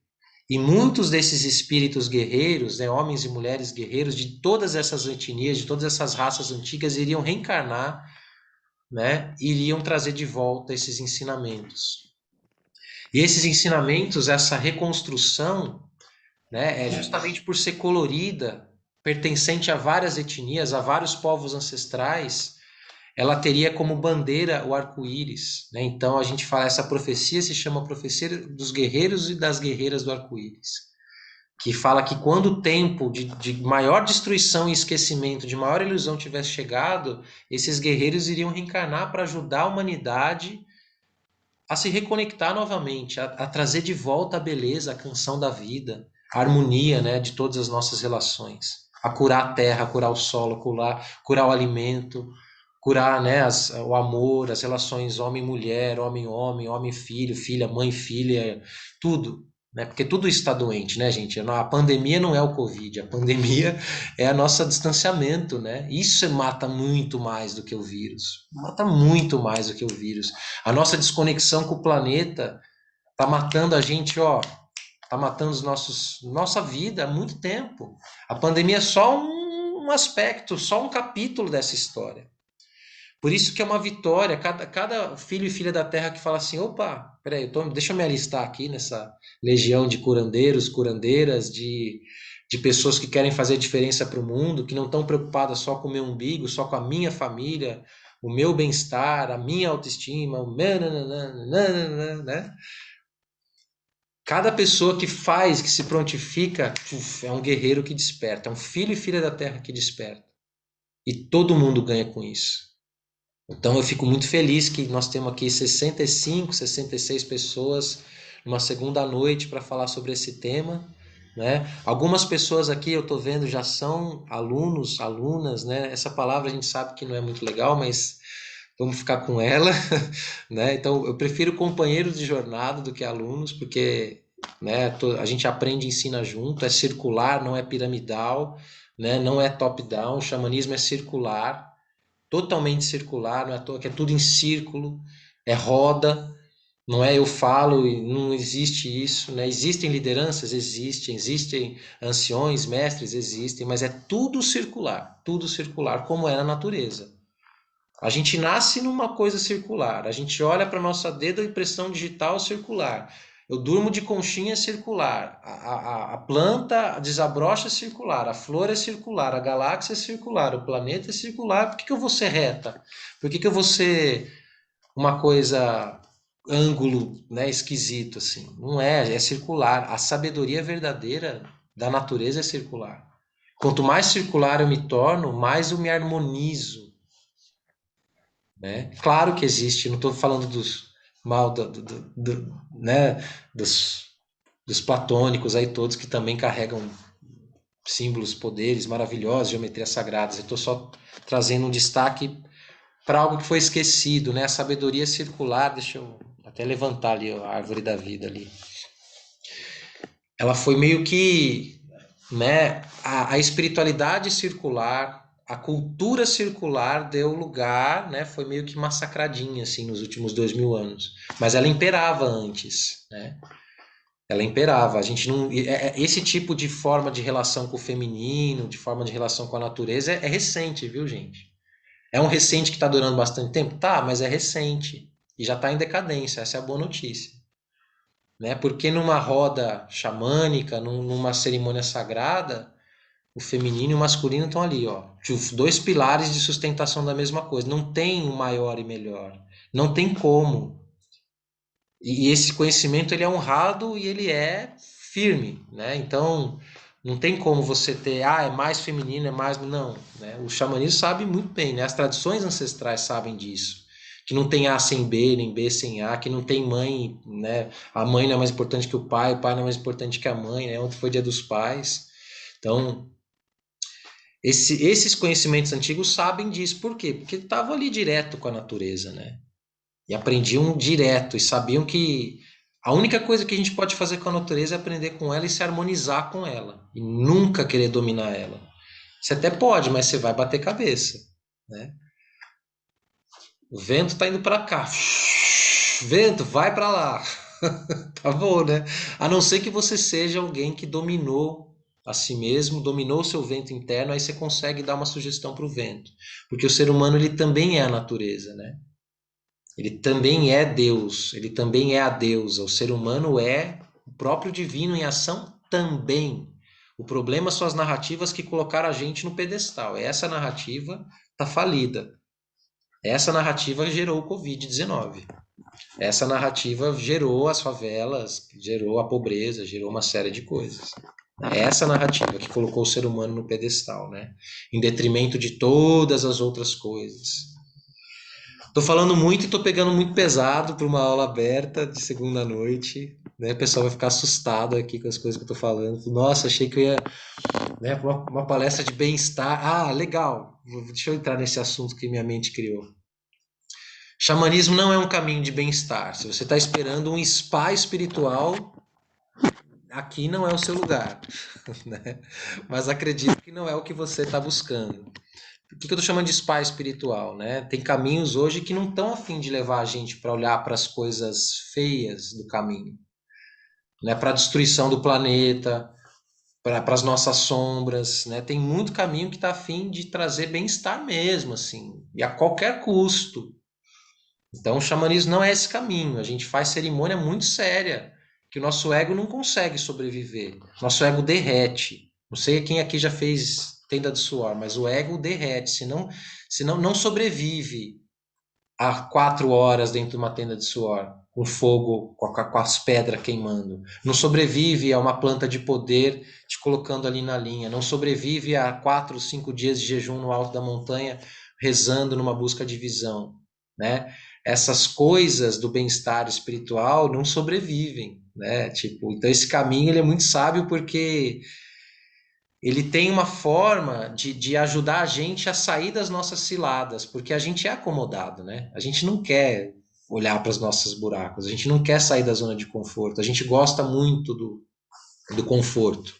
E muitos desses espíritos guerreiros, né, homens e mulheres guerreiros de todas essas etnias, de todas essas raças antigas, iriam reencarnar, né, iriam trazer de volta esses ensinamentos. E esses ensinamentos, essa reconstrução, né, é justamente por ser colorida, pertencente a várias etnias, a vários povos ancestrais, ela teria como bandeira o arco-íris, né? Então a gente fala, essa profecia se chama profecia dos guerreiros e das guerreiras do arco-íris, que fala que quando o tempo de maior destruição e esquecimento, de maior ilusão tivesse chegado, esses guerreiros iriam reencarnar para ajudar a humanidade a se reconectar novamente, a trazer de volta a beleza, a canção da vida, a harmonia, né, de todas as nossas relações, a curar a terra, a curar o solo, curar o alimento, curar, né, o amor, as relações homem-mulher, homem-homem, homem-filho, filha, mãe-filha, tudo. né? Porque tudo isso está doente, né, gente? A pandemia não é o Covid, a pandemia é a nosso distanciamento, né? Isso mata muito mais do que o vírus. Mata muito mais do que o vírus. A nossa desconexão com o planeta tá matando a gente, ó, tá matando nossa vida há muito tempo. A pandemia é só um aspecto, só um capítulo dessa história. Por isso que é uma vitória, cada filho e filha da terra que fala assim, opa, peraí, deixa eu me alistar aqui nessa legião de curandeiros, curandeiras, de pessoas que querem fazer diferença para o mundo, que não estão preocupadas só com o meu umbigo, só com a minha família, o meu bem-estar, a minha autoestima, o meu... Nananana, né? Cada pessoa que faz, que se prontifica, é um guerreiro que desperta, é um filho e filha da terra que desperta. E todo mundo ganha com isso. Então eu fico muito feliz que nós temos aqui 65, 66 pessoas numa segunda noite para falar sobre esse tema, né? Algumas pessoas aqui eu estou vendo já são alunos, alunas, né? Essa palavra a gente sabe que não é muito legal, mas vamos ficar com ela, né? Então eu prefiro companheiros de jornada do que alunos, porque, né, a gente aprende e ensina junto, é circular, não é piramidal, né? Não é top-down, o xamanismo é circular, totalmente circular, não é à toa que é tudo em círculo, é roda, não é eu falo e não existe isso, né? Existem lideranças, existem anciões, mestres, existem, mas é tudo circular, como é na natureza. A gente nasce numa coisa circular, a gente olha para a nossa dedo e impressão digital circular. Eu durmo de conchinha circular, a planta desabrocha circular, a flor é circular, a galáxia é circular, o planeta é circular. Por que que eu vou ser reta? Por que que eu vou ser uma coisa ângulo, né, esquisito assim? Não é, é circular. A sabedoria verdadeira da natureza é circular. Quanto mais circular eu me torno, mais eu me harmonizo, né? Claro que existe, não estou falando dos mal né, dos, dos platônicos aí todos que também carregam símbolos, poderes maravilhosos, geometrias sagradas. Eu estou só trazendo um destaque para algo que foi esquecido, né? A sabedoria circular, deixa eu até levantar ali a árvore da vida ali. Ela foi meio que, né, a espiritualidade circular, a cultura circular deu lugar, né, foi meio que massacradinha assim nos últimos 2000 anos, mas ela imperava antes, né? Ela imperava. A gente não, esse tipo de forma de relação com o feminino, de forma de relação com a natureza é recente, viu, gente? É um recente que está durando bastante tempo, tá? Mas é recente e já está em decadência. Essa é a boa notícia, né? Porque numa roda xamânica, numa cerimônia sagrada, o feminino e o masculino estão ali, ó, dois pilares de sustentação da mesma coisa. Não tem o maior e melhor, não tem como. E esse conhecimento ele é honrado e ele é firme, né? Então não tem como você ter, é mais feminino, é mais não, né? O xamanismo sabe muito bem, né? As tradições ancestrais sabem disso. Que não tem A sem B, nem B sem A, que não tem mãe, né? A mãe não é mais importante que o pai não é mais importante que a mãe, né? Ontem foi Dia dos Pais. Então, esses conhecimentos antigos sabem disso. Por quê? Porque estavam ali direto com a natureza, né? E aprendiam direto e sabiam que a única coisa que a gente pode fazer com a natureza é aprender com ela e se harmonizar com ela. E nunca querer dominar ela. Você até pode, mas você vai bater cabeça, né? O vento tá indo para cá. Vento, vai para lá. Tá bom, né? A não ser que você seja alguém que dominou a si mesmo, dominou o seu vento interno, aí você consegue dar uma sugestão para o vento. Porque o ser humano ele também é a natureza, né? Ele também é Deus, ele também é a deusa. O ser humano é o próprio divino em ação também. O problema são as narrativas que colocaram a gente no pedestal. Essa narrativa está falida. Essa narrativa gerou o Covid-19. Essa narrativa gerou as favelas, gerou a pobreza, gerou uma série de coisas. É essa narrativa que colocou o ser humano no pedestal, né? Em detrimento de todas as outras coisas. Tô falando muito e tô pegando muito pesado para uma aula aberta de segunda noite, né? O pessoal vai ficar assustado aqui com as coisas que eu tô falando. Nossa, achei que eu ia, né, pra uma palestra de bem-estar. Ah, legal. Deixa eu entrar nesse assunto que minha mente criou. Xamanismo não é um caminho de bem-estar. Se você está esperando um spa espiritual, aqui não é o seu lugar, né? Mas acredito que não é o que você está buscando. O que eu estou chamando de spa espiritual, né? Tem caminhos hoje que não estão a fim de levar a gente para olhar para as coisas feias do caminho, né? Para a destruição do planeta, para as nossas sombras, né? Tem muito caminho que está a fim de trazer bem-estar mesmo, assim, e a qualquer custo. Então, o xamanismo não é esse caminho. A gente faz cerimônia muito séria, que o nosso ego não consegue sobreviver. Nosso ego derrete. Não sei quem aqui já fez tenda de suor, mas o ego derrete. Senão não sobrevive a 4 horas dentro de uma tenda de suor, com fogo, com as pedras queimando. Não sobrevive a uma planta de poder te colocando ali na linha. Não sobrevive a 4, 5 dias de jejum no alto da montanha, rezando numa busca de visão, né? Essas coisas do bem-estar espiritual não sobrevivem, né? Tipo, então esse caminho ele é muito sábio porque ele tem uma forma de ajudar a gente a sair das nossas ciladas, porque a gente é acomodado, né? A gente não quer olhar para os nossos buracos, a gente não quer sair da zona de conforto, a gente gosta muito do conforto,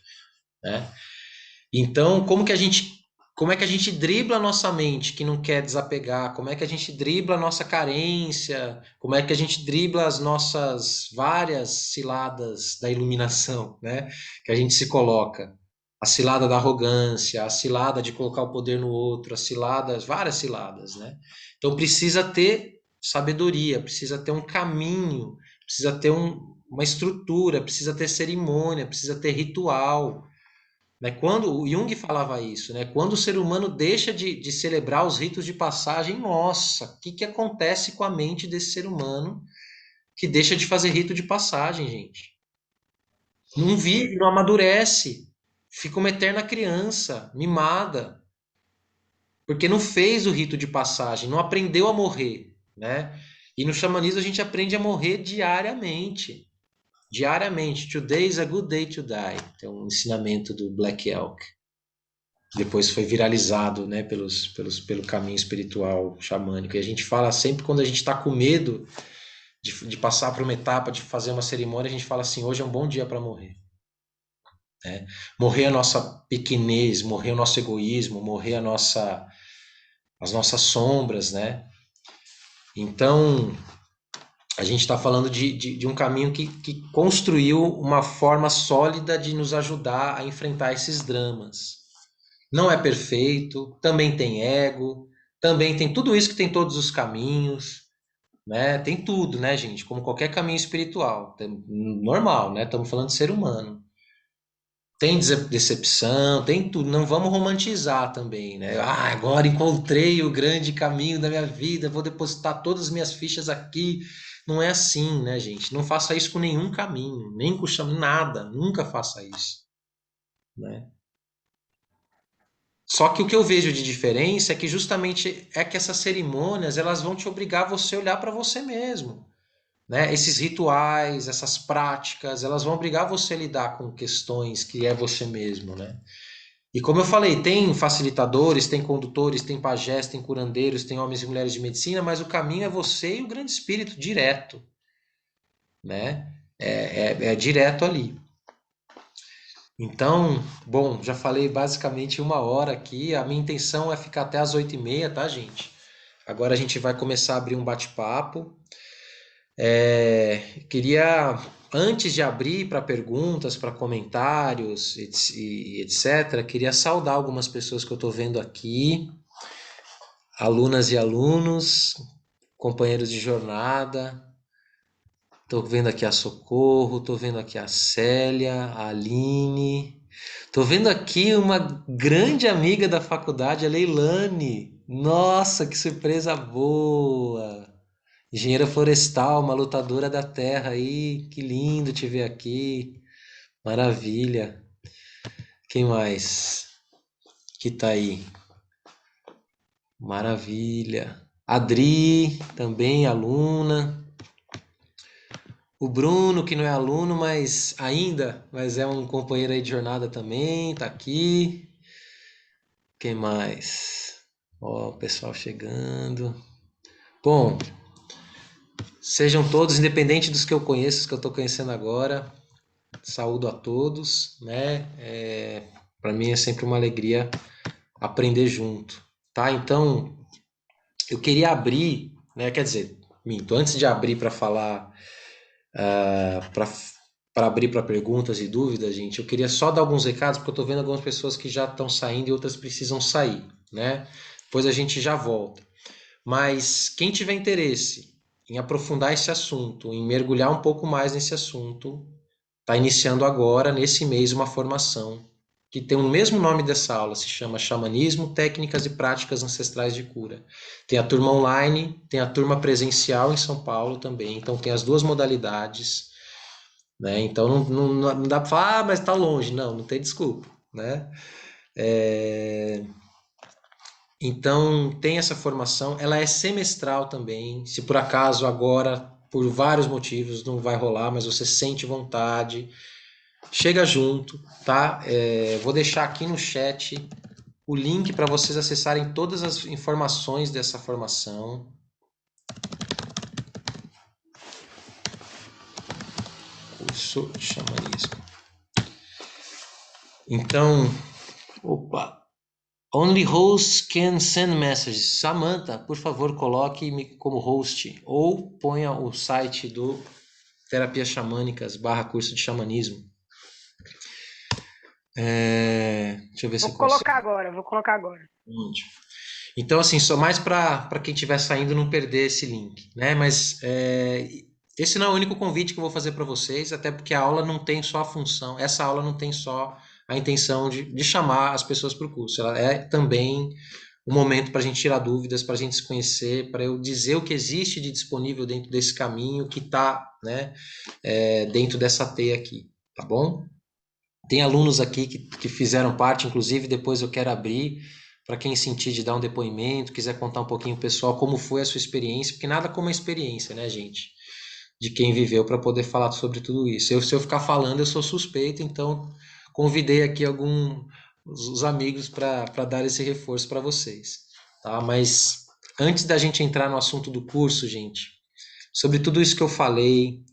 né? Então, como é que a gente dribla a nossa mente que não quer desapegar? Como é que a gente dribla a nossa carência? Como é que a gente dribla as nossas várias ciladas da iluminação, né? Que a gente se coloca. A cilada da arrogância, a cilada de colocar o poder no outro, as ciladas, várias ciladas, né? Então precisa ter sabedoria, precisa ter um caminho, precisa ter uma estrutura, precisa ter cerimônia, precisa ter ritual, né? Quando o Jung falava isso, né? Quando o ser humano deixa de celebrar os ritos de passagem, nossa, o que, que acontece com a mente desse ser humano que deixa de fazer rito de passagem, gente? Não vive, não amadurece, fica uma eterna criança, mimada, porque não fez o rito de passagem, não aprendeu a morrer, né? E no xamanismo a gente aprende a morrer diariamente. Diariamente. Today is a good day to die. Tem um ensinamento do Black Elk. Depois foi viralizado, né, pelo caminho espiritual xamânico. E a gente fala sempre quando a gente está com medo de passar por uma etapa, de fazer uma cerimônia, a gente fala assim: hoje é um bom dia para morrer. Né? Morrer a nossa pequenez, morrer o nosso egoísmo, morrer as nossas sombras, né? Então, a gente está falando de um caminho que construiu uma forma sólida de nos ajudar a enfrentar esses dramas. Não é perfeito, também tem ego, também tem tudo isso que tem todos os caminhos, né? Tem tudo, né, gente? Como qualquer caminho espiritual, normal, né? Estamos falando de ser humano. Tem decepção, tem tudo. Não vamos romantizar também, né? Ah, agora encontrei o grande caminho da minha vida, vou depositar todas as minhas fichas aqui. Não é assim, né, gente? Não faça isso com nenhum caminho, nem com nada. Nunca faça isso, né? Só que o que eu vejo de diferença é que justamente é que essas cerimônias elas vão te obrigar a você olhar para você mesmo, né? Esses rituais, essas práticas, elas vão obrigar você a lidar com questões que é você mesmo, né? E como eu falei, tem facilitadores, tem condutores, tem pajés, tem curandeiros, tem homens e mulheres de medicina, mas o caminho é você e o grande espírito direto, né? É direto ali. Então, bom, já falei basicamente 1 hora aqui. A minha intenção é ficar até as 8h30, tá, gente? Agora a gente vai começar a abrir um bate-papo. Queria, antes de abrir para perguntas, para comentários e etc., queria saudar algumas pessoas que eu estou vendo aqui, alunas e alunos, companheiros de jornada. Estou vendo aqui a Socorro, estou vendo aqui a Célia, a Aline. Estou vendo aqui uma grande amiga da faculdade, a Leilane. Nossa, que surpresa boa! Engenheira florestal, uma lutadora da terra aí. Que lindo te ver aqui. Maravilha. Quem mais que tá aí? Maravilha. Adri, também aluna. O Bruno, que não é aluno, mas ainda, mas é um companheiro aí de jornada também, tá aqui. Quem mais? Ó, o pessoal chegando. Bom, sejam todos, independente dos que eu conheço, os que eu tô conhecendo agora, Saúdo a todos, né? Para mim é sempre uma alegria aprender junto, tá? Então, eu queria abrir, né? Quer dizer, minto, antes de abrir para falar, para abrir para perguntas e dúvidas, gente, eu queria só dar alguns recados, porque eu estou vendo algumas pessoas que já estão saindo e outras precisam sair, né? Depois a gente já volta. Mas quem tiver interesse em aprofundar esse assunto, em mergulhar um pouco mais nesse assunto, está iniciando agora, nesse mês, uma formação que tem o mesmo nome dessa aula, se chama Xamanismo, Técnicas e Práticas Ancestrais de Cura. Tem a turma online, tem a turma presencial em São Paulo também, então tem as duas modalidades, né? Então não dá para falar, mas está longe. Não, não tem desculpa, né? Então tem essa formação, ela é semestral também. Se por acaso agora, por vários motivos, não vai rolar, mas você sente vontade, chega junto, tá? Vou deixar aqui no chat o link para vocês acessarem todas as informações dessa formação. Curso de xamanismo. Então, opa. Only hosts can send messages. Samantha, por favor, coloque-me como host ou ponha o site do Terapias Xamânicas / curso de xamanismo. Deixa eu ver se eu consigo. Vou colocar agora. Então, assim, só mais para quem estiver saindo não perder esse link, né? Mas esse não é o único convite que eu vou fazer para vocês, até porque a aula não tem só a função, essa aula não tem só a intenção de chamar as pessoas para o curso, ela é também um momento para a gente tirar dúvidas, para a gente se conhecer, para eu dizer o que existe de disponível dentro desse caminho que está, né, dentro dessa teia aqui, tá bom? Tem alunos aqui que fizeram parte, inclusive depois eu quero abrir para quem sentir de dar um depoimento, quiser contar um pouquinho pessoal como foi a sua experiência, porque nada como a experiência, né, gente? De quem viveu para poder falar sobre tudo isso. Se eu ficar falando, eu sou suspeito, então convidei aqui alguns os amigos para dar esse reforço para vocês, tá? Mas antes da gente entrar no assunto do curso, gente, sobre tudo isso que eu falei,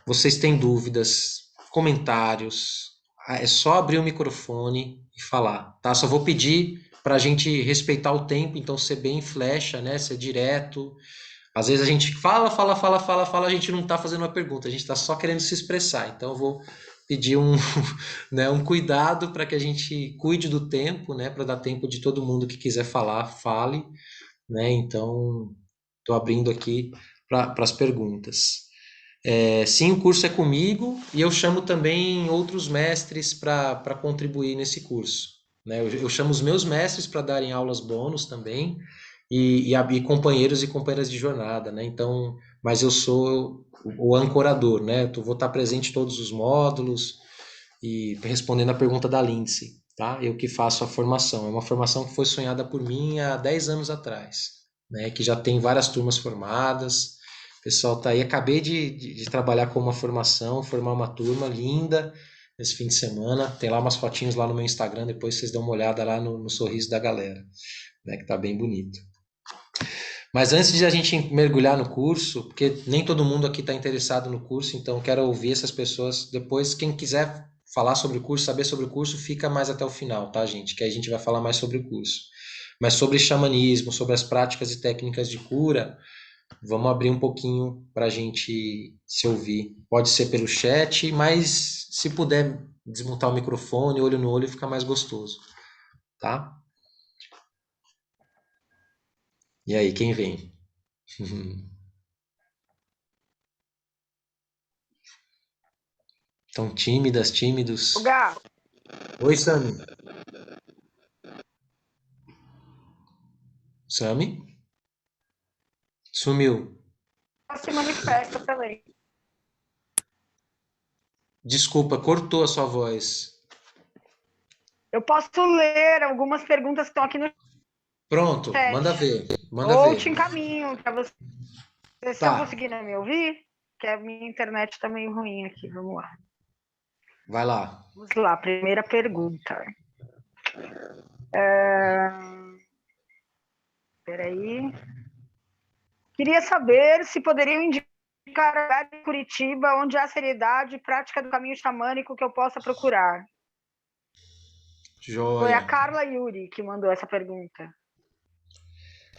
vocês têm dúvidas, comentários, é só abrir o microfone e falar, tá? Só vou pedir para a gente respeitar o tempo, então ser bem flecha, né? Ser direto. Às vezes a gente fala, a gente não está fazendo uma pergunta, a gente está só querendo se expressar. Então eu vou pedir né, um cuidado para que a gente cuide do tempo, né? Para dar tempo de todo mundo que quiser falar, fale, né? Então estou abrindo aqui para as perguntas. Sim, o curso é comigo e eu chamo também outros mestres para contribuir nesse curso, né? Eu chamo os meus mestres para darem aulas bônus também e companheiros e companheiras de jornada, né? Então, mas eu sou o ancorador, né? Eu vou estar presente em todos os módulos e respondendo a pergunta da Lindsay, tá? Eu que faço a formação. É uma formação que foi sonhada por mim há 10 anos atrás, né? Que já tem várias turmas formadas. O pessoal tá aí. Acabei de trabalhar com uma formação, formar uma turma linda esse fim de semana. Tem lá umas fotinhos lá no meu Instagram, depois vocês dão uma olhada lá no sorriso da galera, né? Que tá bem bonito. Mas antes de a gente mergulhar no curso, porque nem todo mundo aqui está interessado no curso, então quero ouvir essas pessoas. Depois, quem quiser falar sobre o curso, saber sobre o curso, fica mais até o final, tá, gente? Que aí a gente vai falar mais sobre o curso. Mas sobre xamanismo, sobre as práticas e técnicas de cura, vamos abrir um pouquinho para a gente se ouvir. Pode ser pelo chat, mas se puder desmontar o microfone, olho no olho, fica mais gostoso, tá? E aí, quem vem? Tão tímidas, O tímidos. Gá, Oi, Sami. Sami? Sumiu. se manifesta também. Desculpa, cortou a sua voz. Eu posso ler algumas perguntas que estão aqui no Pronto, manda chat. ver. Manda Ou ver. te encaminho para você. Vocês estão Tá, conseguindo me ouvir? Que a minha internet está meio ruim aqui. Vamos lá. vai lá. Vamos lá, primeira pergunta. Peraí. Queria saber se poderiam indicar Cara, em Curitiba, onde há seriedade e prática do caminho xamânico que eu possa procurar? Foi a Joia. Carla Yuri que mandou essa pergunta.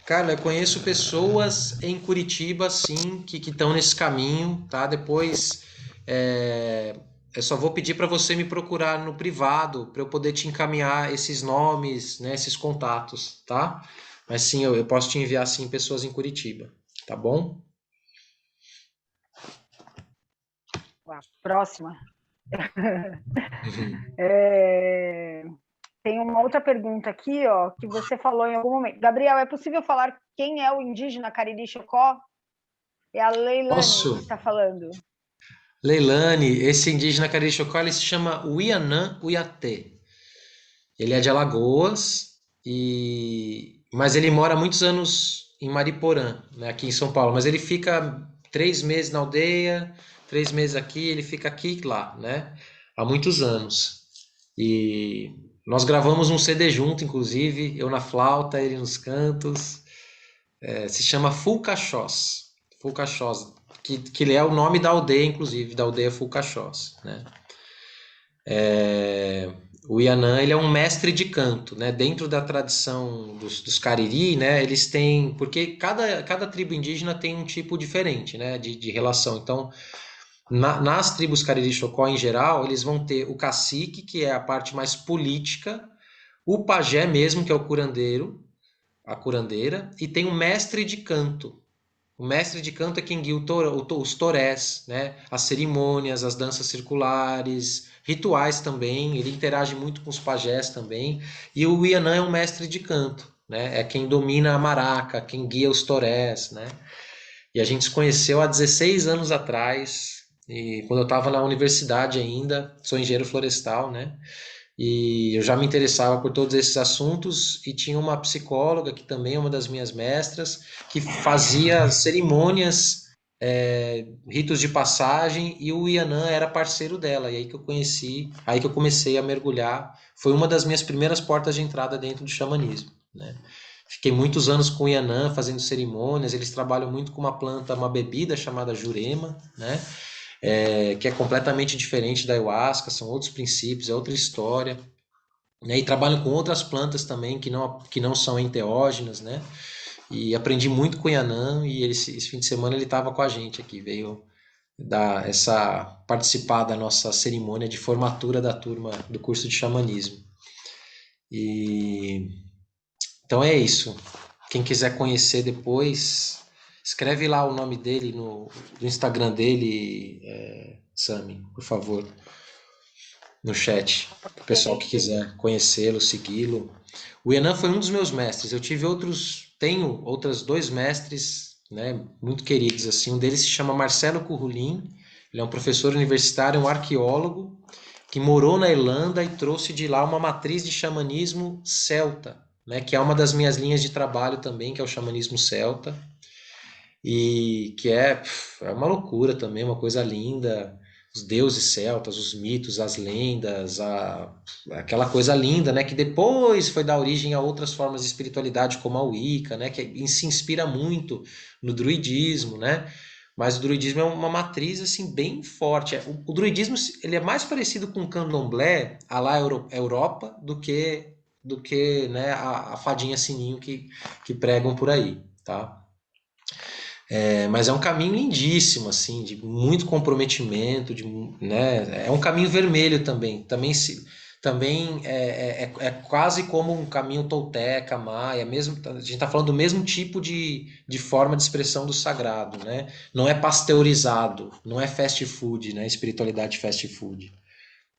Cara, eu conheço pessoas em Curitiba, sim, que estão nesse caminho, tá? Depois, eu só vou pedir para você me procurar no privado, para eu poder te encaminhar esses nomes, né, esses contatos, tá? Mas sim, eu posso te enviar, sim, pessoas em Curitiba, tá bom? Próxima. Uhum. É, Tem uma outra pergunta aqui, ó, que você falou em algum momento. Gabriel, é possível falar quem é o indígena Cariri Chocó? É a Leilani que Posso? está falando. Leilani, esse indígena Cariri-Chocó, ele se chama Uianã Uiatê. Ele é de Alagoas, mas ele mora há muitos anos em Mariporã, né, aqui em São Paulo. Mas ele fica 3 meses na aldeia, 3 meses aqui, ele fica aqui e lá, né? Há muitos anos. E nós gravamos um CD junto, inclusive, eu na flauta, ele nos cantos. Se chama Fulcachós. Fulcachós, que é o nome da aldeia, inclusive, da aldeia Fulcachós, né? O Yanã, ele é um mestre de canto, né? Dentro da tradição dos Cariri, né? Eles têm, porque cada tribo indígena tem um tipo diferente, né? De relação. Então, nas tribos Cariri-Chocó em geral, eles vão ter o cacique, que é a parte mais política, o pajé mesmo, que é o curandeiro, a curandeira, e tem o mestre de canto. O mestre de canto é quem guia os torés, né? As cerimônias, as danças circulares, rituais também. Ele interage muito com os pajés também. E o Ianã é um mestre de canto, né? É quem domina a maraca, quem guia os torés, né? E a gente se conheceu há 16 anos atrás, e quando eu estava na universidade ainda, sou engenheiro florestal, né? E eu já me interessava por todos esses assuntos e tinha uma psicóloga que também é uma das minhas mestras que fazia cerimônias, ritos de passagem e o Ianã era parceiro dela. E aí que eu conheci, aí que eu comecei a mergulhar. Foi uma das minhas primeiras portas de entrada dentro do xamanismo, né? Fiquei muitos anos com o Ianã fazendo cerimônias. Eles trabalham muito com uma planta, uma bebida chamada jurema, né? Que é completamente diferente da ayahuasca, são outros princípios, é outra história, né? E trabalham com outras plantas também que não são enteógenas, né? E aprendi muito com o Yanã e esse fim de semana ele estava com a gente aqui, veio participar da nossa cerimônia de formatura da turma do curso de xamanismo. E então é isso. Quem quiser conhecer depois, escreve lá o nome dele no Instagram dele, Sami, por favor, no chat, para o pessoal que quiser conhecê-lo, segui-lo. O Enan foi um dos meus mestres. Eu tive tenho outros dois mestres, né, muito queridos assim. Um deles se chama Marcelo Currulim. Ele é um professor universitário, um arqueólogo que morou na Irlanda e trouxe de lá uma matriz de xamanismo celta, né, que é uma das minhas linhas de trabalho também, que é o xamanismo celta. E que é uma loucura também, uma coisa linda. Os deuses celtas, os mitos, as lendas, aquela coisa linda, né? Que depois foi dar origem a outras formas de espiritualidade, como a Wicca, né? Que se inspira muito no druidismo, né? Mas o druidismo é uma matriz assim bem forte. O druidismo ele é mais parecido com o candomblé, a lá Europa, do que né, a fadinha sininho que pregam por aí, tá? Mas é um caminho lindíssimo, assim, de muito comprometimento, né? É um caminho vermelho também. Também é quase como um caminho tolteca, maia, mesmo, a gente está falando do mesmo tipo de forma de expressão do sagrado, né? Não é pasteurizado, não é fast food, né? Espiritualidade fast food,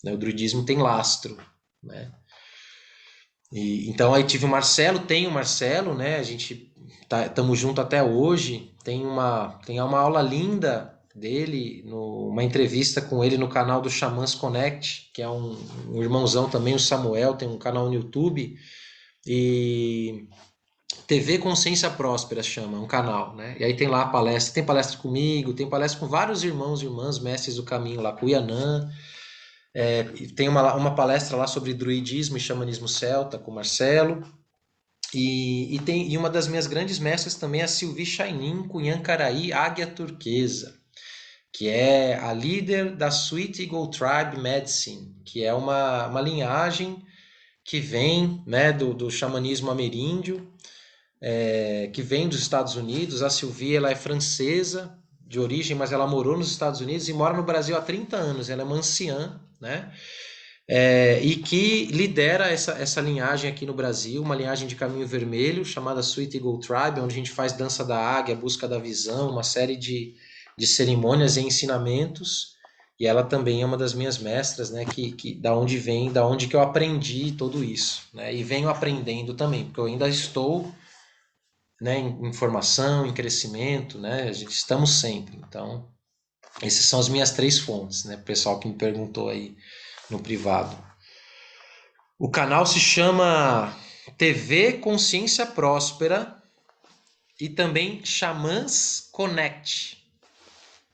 né? O druidismo tem lastro, né? Então aí tenho o Marcelo, né? A gente estamos junto até hoje. Tem uma aula linda dele, uma entrevista com ele no canal do Xamãs Connect, que é um irmãozão também, o Samuel, tem um canal no YouTube. E TV Consciência Próspera chama, um canal, né? E aí tem palestra comigo, tem palestra com vários irmãos e irmãs, mestres do caminho lá, com o Yanã. E tem uma palestra lá sobre druidismo e xamanismo celta com o Marcelo. E uma das minhas grandes mestras também é a Sylvie Chainin, Cunhancaraí, Águia Turquesa. que é a líder da Sweet Eagle Tribe Medicine, que é uma linhagem que vem, né, do xamanismo ameríndio, que vem dos Estados Unidos. A Sylvie, ela é francesa de origem, mas ela morou nos Estados Unidos e mora no Brasil há 30 anos. Ela é uma anciã, né? E que lidera essa linhagem aqui no Brasil, uma linhagem de caminho vermelho, chamada Sweet Eagle Tribe, onde a gente faz dança da águia, busca da visão, uma série de cerimônias e ensinamentos. E ela também é uma das minhas mestras, né? Da onde que eu aprendi tudo isso, né? E venho aprendendo também, porque eu ainda estou, né, em formação, em crescimento, né? A gente estamos sempre. Então, essas são as minhas 3 fontes, né? Pessoal que me perguntou aí no privado. O canal se chama TV Consciência Próspera e também Xamãs Connect,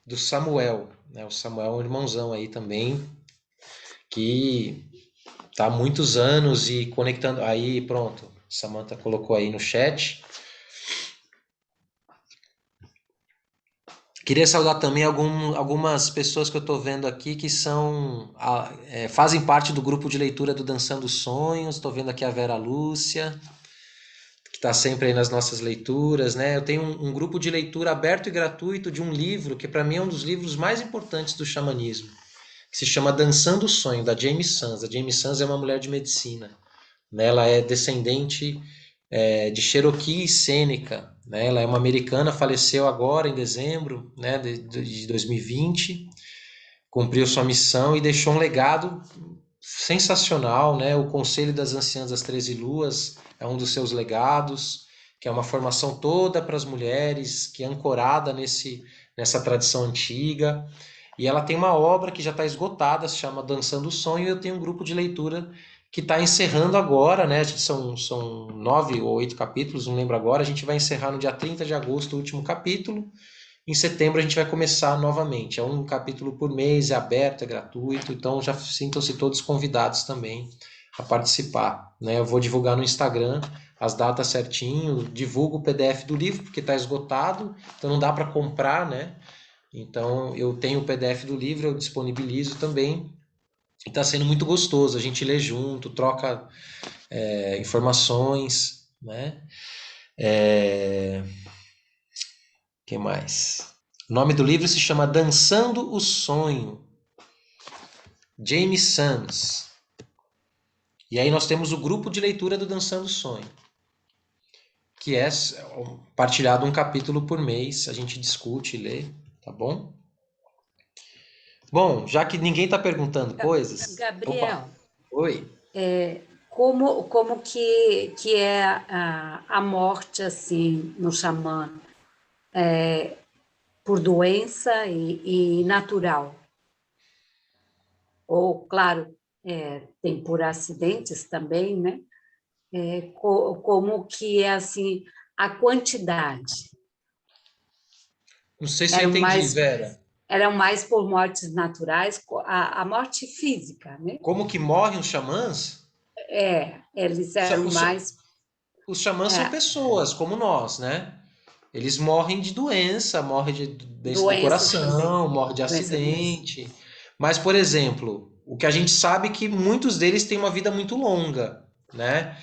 do Samuel, né? O Samuel é um irmãozão aí também, que tá há muitos anos e conectando. Aí, pronto, Samantha colocou aí no chat. Queria saudar também algumas pessoas que eu estou vendo aqui que fazem parte do grupo de leitura do Dançando Sonhos. Estou vendo aqui a Vera Lúcia, que está sempre aí nas nossas leituras, né? Eu tenho um grupo de leitura aberto e gratuito de um livro que para mim é um dos livros mais importantes do xamanismo, que se chama Dançando o Sonho, da Jamie Sams. A Jamie Sams é uma mulher de medicina, né? Ela é descendente de Cherokee e Sêneca, né? Ela é uma americana, faleceu agora em dezembro, né, de 2020, cumpriu sua missão e deixou um legado sensacional, né? O Conselho das Anciãs das 13 Luas é um dos seus legados, que é uma formação toda para as mulheres, que é ancorada nessa tradição antiga. E ela tem uma obra que já está esgotada, se chama Dançando o Sonho, e eu tenho um grupo de leitura que está encerrando agora, né? São 9 ou 8 capítulos, não lembro agora. A gente vai encerrar no dia 30 de agosto o último capítulo. Em setembro a gente vai começar novamente. É um capítulo por mês, é aberto, é gratuito, então já sintam-se todos convidados também a participar, né? Eu vou divulgar no Instagram as datas certinho, divulgo o PDF do livro, porque está esgotado, então não dá para comprar, né? Então eu tenho o PDF do livro, eu disponibilizo também. E está sendo muito gostoso, a gente lê junto, troca informações, né? Que mais? O nome do livro se chama Dançando o Sonho, Jamie Sams. E aí nós temos o grupo de leitura do Dançando o Sonho, que é partilhado um capítulo por mês, a gente discute e lê, tá bom? Bom, já que ninguém está perguntando coisas... Gabriel, Opa. Oi. como que é a morte assim no xamã? Por doença e natural? Ou, claro, tem por acidentes também, né? Como que é assim a quantidade? Não sei se eu entendi, Vera. Eram mais por mortes naturais, a morte física, né? Como que morrem os xamãs? Eles eram mais... Os xamãs são pessoas, como nós, né? Eles morrem de doença, morrem de doença do coração, morrem de acidente. Mas, por exemplo, o que a gente sabe é que muitos deles têm uma vida muito longa, né?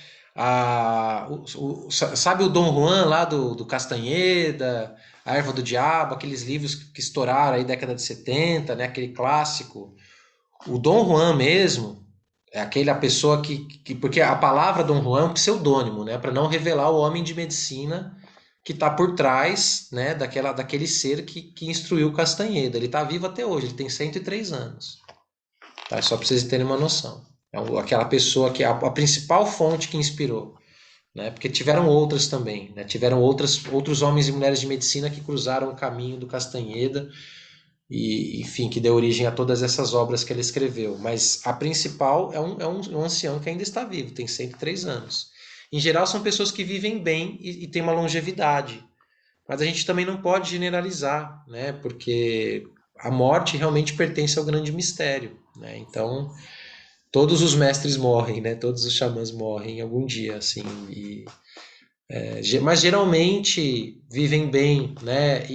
Sabe o Dom Juan lá do Castanheda, A Erva do Diabo, aqueles livros que estouraram aí década de 70, né? Aquele clássico. O Dom Juan mesmo é aquela pessoa porque a palavra Dom Juan é um pseudônimo, né? Para não revelar o homem de medicina que está por trás, né, daquele ser que instruiu Castanheda. Ele está vivo até hoje, ele tem 103 anos. Tá? Só para vocês terem uma noção. É aquela pessoa que é a principal fonte que inspirou. Né? Porque tiveram outras também. Né? Tiveram outros homens e mulheres de medicina que cruzaram o caminho do Castanheda e, enfim, que deu origem a todas essas obras que ele escreveu. Mas a principal é um ancião que ainda está vivo, tem 103 anos. Em geral, são pessoas que vivem bem e têm uma longevidade. Mas a gente também não pode generalizar, né? Porque a morte realmente pertence ao grande mistério, né? Então, todos os mestres morrem, né? Todos os xamãs morrem algum dia, assim. E Mas geralmente vivem bem, né?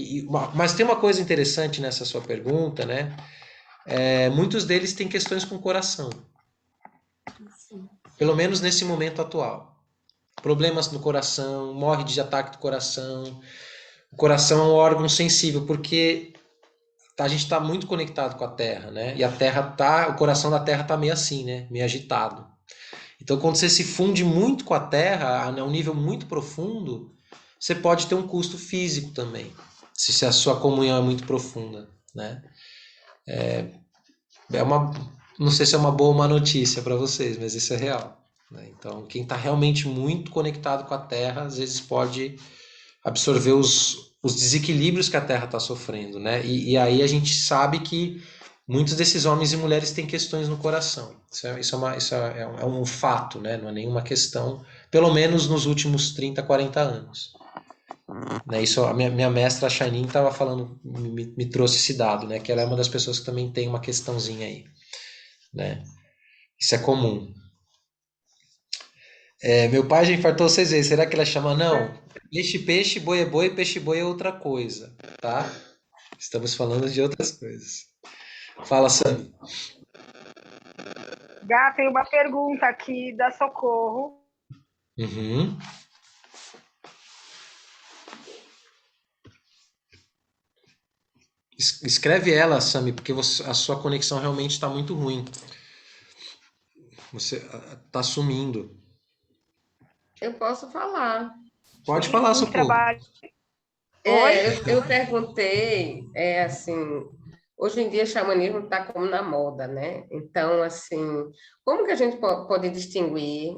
Mas tem uma coisa interessante nessa sua pergunta, né? Muitos deles têm questões com o coração, Sim. pelo menos nesse momento atual. Problemas no coração, morre de ataque do coração. O coração é um órgão sensível, porque a gente está muito conectado com a Terra, né? E o coração da Terra está meio assim, né? Meio agitado. Então, quando você se funde muito com a Terra, a um nível muito profundo, você pode ter um custo físico também, se a sua comunhão é muito profunda, né? Não sei se é uma boa ou uma notícia para vocês, mas isso é real, né? Então, quem está realmente muito conectado com a Terra, às vezes pode absorver os desequilíbrios que a Terra está sofrendo, né? E aí a gente sabe que muitos desses homens e mulheres têm questões no coração. Isso é um fato, né? Não é nenhuma questão, pelo menos nos últimos 30, 40 anos. Né? Isso, a minha mestra, a Shainin, estava falando, me trouxe esse dado, né? Que ela é uma das pessoas que também tem uma questãozinha aí, né? Isso é comum. Meu pai já infartou 6 vezes. Será que ela chama? Não. Peixe, peixe, boi é boi, peixe, boi é outra coisa, tá? Estamos falando de outras coisas. Fala, Sam. Gá, tem uma pergunta aqui da Socorro. Uhum. Escreve ela, Sami, porque a sua conexão realmente está muito ruim. Você está sumindo. Eu posso falar. Pode falar, Muito Socorro. trabalho. Oi? Eu perguntei, assim, hoje em dia xamanismo está como na moda, né? Então, assim, como que a gente pode distinguir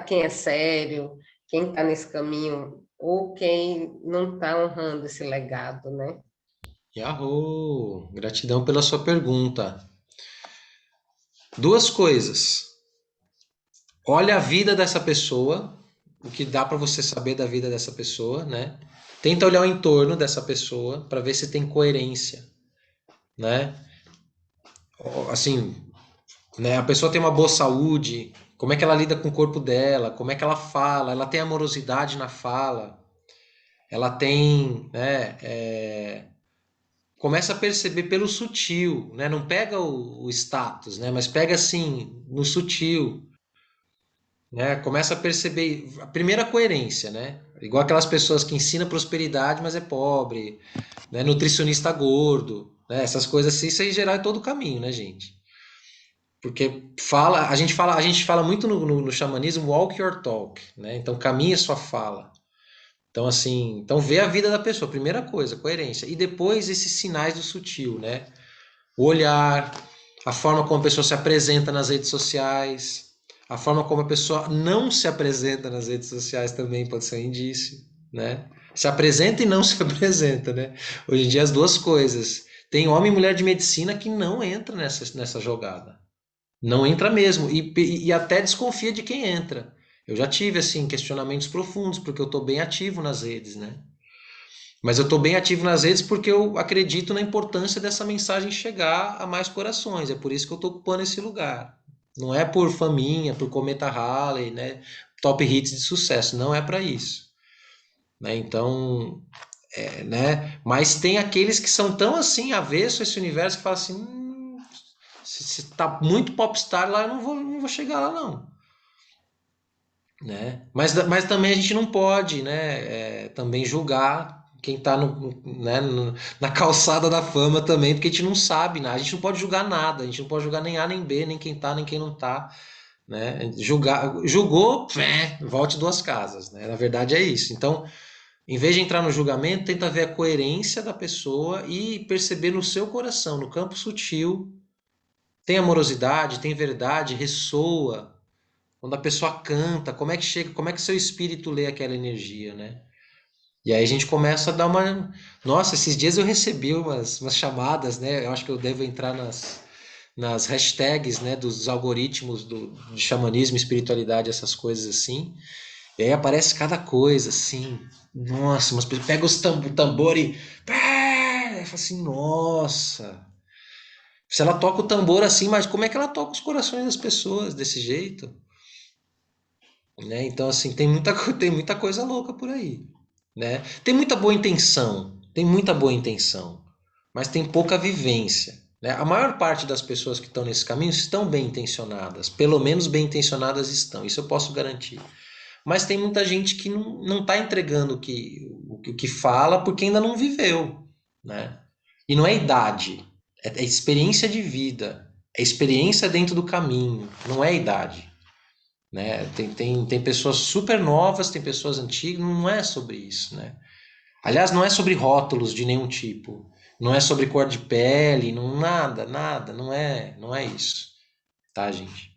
quem é sério, quem está nesse caminho, ou quem não está honrando esse legado, né? Yahoo! Gratidão pela sua pergunta. Duas coisas. Olha a vida dessa pessoa, o que dá para você saber da vida dessa pessoa, né? Tenta olhar o entorno dessa pessoa para ver se tem coerência, né? Assim, né? A pessoa tem uma boa saúde, como é que ela lida com o corpo dela, como é que ela tem amorosidade na fala, ela tem, né? Começa a perceber pelo sutil, né? Não pega o status, né? Mas pega assim no sutil, né? Começa a perceber a primeira coerência, né? Igual aquelas pessoas que ensinam prosperidade, mas é pobre, né? Nutricionista gordo, né? Essas coisas assim, isso aí em geral é todo o caminho, né, gente? Porque a gente fala muito no xamanismo walk your talk, né? Então caminha sua fala. Então assim, então vê a vida da pessoa, primeira coisa, coerência, e depois esses sinais do sutil, né? O olhar, a forma como a pessoa se apresenta nas redes sociais, a forma como a pessoa não se apresenta nas redes sociais também pode ser um indício, né? Se apresenta e não se apresenta, né? Hoje em dia as duas coisas. Tem homem e mulher de medicina que não entra nessa jogada. Não entra mesmo e até desconfia de quem entra. Eu já tive assim questionamentos profundos porque eu estou bem ativo nas redes, né? Mas eu estou bem ativo nas redes porque eu acredito na importância dessa mensagem chegar a mais corações. É por isso que eu estou ocupando esse lugar. Não é por faminha, por Cometa Halley, né? Top hits de sucesso. Não é para isso. Né? Então, né? Mas tem aqueles que são tão assim avesso a esse universo que falam assim: se tá muito popstar lá, eu não vou chegar lá não. Né? Mas também a gente não pode, né? Também julgar quem está né, na calçada da fama também, porque a gente não sabe, né? A gente não pode julgar nada, a gente não pode julgar nem A nem B, nem quem tá, nem quem não tá, né? Julgou, volte duas casas, né? Na verdade é isso. Então, em vez de entrar no julgamento, tenta ver a coerência da pessoa e perceber no seu coração, no campo sutil, tem amorosidade, tem verdade, ressoa. Quando a pessoa canta, como é que chega, como é que seu espírito lê aquela energia, né? E aí a gente começa a dar uma. Nossa, esses dias eu recebi umas chamadas, né? Eu acho que eu devo entrar nas hashtags, né? Dos algoritmos de xamanismo, espiritualidade, essas coisas assim. E aí aparece cada coisa, assim. Nossa, mas pega o tambor e. Eu falo assim, nossa. Se ela toca o tambor assim, mas como é que ela toca os corações das pessoas desse jeito? né? Então, assim, tem muita coisa louca por aí, né? Tem muita boa intenção, mas tem pouca vivência, né? A maior parte das pessoas que estão nesse caminho estão bem intencionadas, pelo menos bem intencionadas estão, isso eu posso garantir. Mas tem muita gente que não está entregando o que fala porque ainda não viveu, né? E não é idade, é experiência de vida, é experiência dentro do caminho, não é idade, né? Tem pessoas super novas, tem pessoas antigas, não é sobre isso, né? Aliás, não é sobre rótulos de nenhum tipo, não é sobre cor de pele, não, nada, não é isso, tá, gente?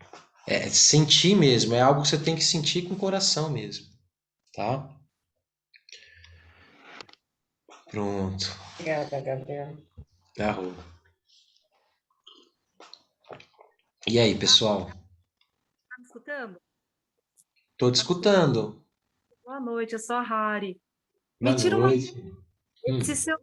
É sentir mesmo, é algo que você tem que sentir com o coração mesmo, tá? Pronto, Obrigada, Gabriela. arroba. E aí, pessoal? Tá me escutando? Tô te Tá me escutando? escutando. Boa noite, eu sou a Rari. Me Boa tira uma. noite. Esse seu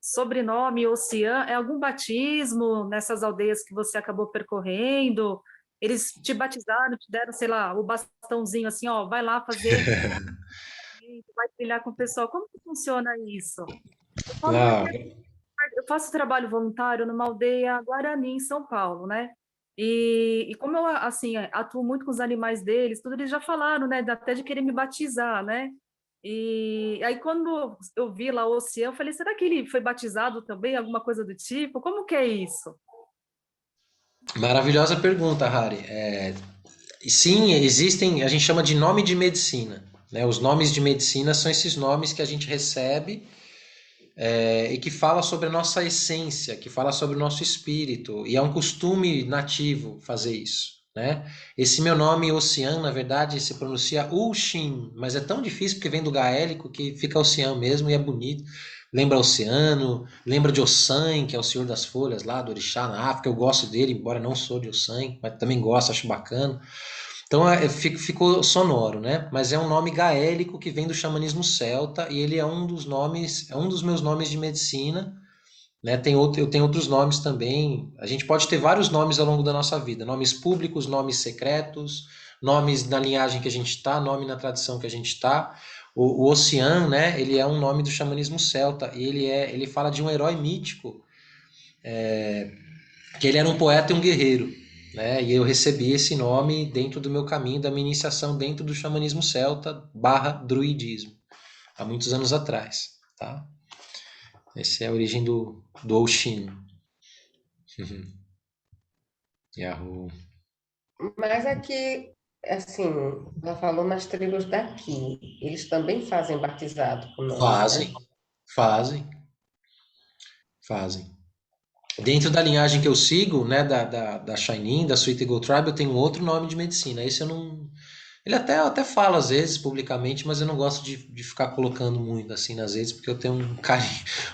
sobrenome, Ocean, é algum batismo nessas aldeias que você acabou percorrendo? Eles te batizaram, te deram, sei lá, o bastãozinho assim, ó, vai lá fazer, vai trilhar com o pessoal. Como que funciona isso? Eu falo Ah, porque eu faço trabalho voluntário numa aldeia Guarani, em São Paulo, né? E como eu, assim, atuo muito com os animais deles, tudo eles já falaram, né? Até de querer me batizar, né? E aí, quando eu vi lá o Oceano, eu falei, será que ele foi batizado também? Alguma coisa do tipo? Como que é isso? maravilhosa pergunta, Harry. Sim, existem, a gente chama de nome de medicina, né? Os nomes de medicina são esses nomes que a gente recebe e que fala sobre a nossa essência, que fala sobre o nosso espírito, e é um costume nativo fazer isso, né? Esse meu nome, Ocean, na verdade, se pronuncia Uxin, mas é tão difícil porque vem do gaélico que fica Ocean mesmo e é bonito. Lembra oceano, lembra de Ossan, que é o Senhor das Folhas lá do Orixá na África. Eu gosto dele, embora não sou de Ossan, mas também gosto, acho bacana. Então ficou sonoro, né? Mas é um nome gaélico que vem do xamanismo celta e ele é um dos nomes, é um dos meus nomes de medicina, né? Eu tenho outros nomes também. A gente pode ter vários nomes ao longo da nossa vida, nomes públicos, nomes secretos, nomes na linhagem que a gente está, nome na tradição que a gente está. O Ocean, né? Ele é um nome do xamanismo celta e ele fala de um herói mítico que ele era um poeta e um guerreiro, né? E eu recebi esse nome dentro do meu caminho, da minha iniciação dentro do xamanismo celta barra druidismo, há muitos anos atrás, tá? Essa é a origem do Oshin. Yahoo. Mas aqui, assim, ela falou nas tribos daqui, eles também fazem batizado com nomes, né? Fazem, fazem, fazem. Dentro da linhagem que eu sigo, né, da Shainin, da Sweet Eagle Tribe, eu tenho outro nome de medicina. Esse eu não. Ele até fala às vezes publicamente, mas eu não gosto de ficar colocando muito assim nas redes, porque eu tenho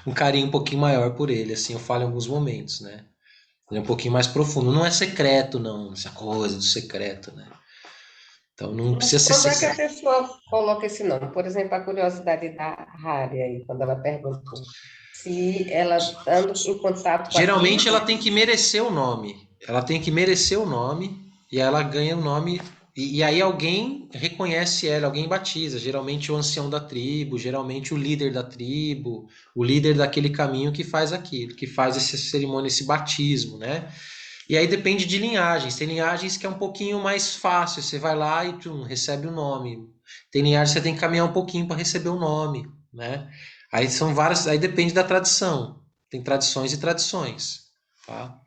um carinho um pouquinho maior por ele. Assim, eu falo em alguns momentos, né? Ele é um pouquinho mais profundo. Não é secreto, não, essa coisa do secreto, né? Então não Mas precisa ser quando é que a secreto. pessoa coloca esse nome? Por exemplo, a curiosidade da Rari aí, quando ela perguntou se ela estando em contato com a Geralmente ela tribo, tem que merecer o nome. Ela tem que merecer o nome e ela ganha o nome. E aí alguém reconhece ela, alguém batiza. Geralmente o ancião da tribo, geralmente o líder da tribo, o líder daquele caminho que faz aquilo, que faz essa cerimônia, esse batismo, né? E aí depende de linhagens. Tem linhagens que é um pouquinho mais fácil. Você vai lá e recebe o nome. Tem linhagens que você tem que caminhar um pouquinho para receber o nome, né? Aí são várias. Aí depende da tradição. Tem tradições e tradições, tá?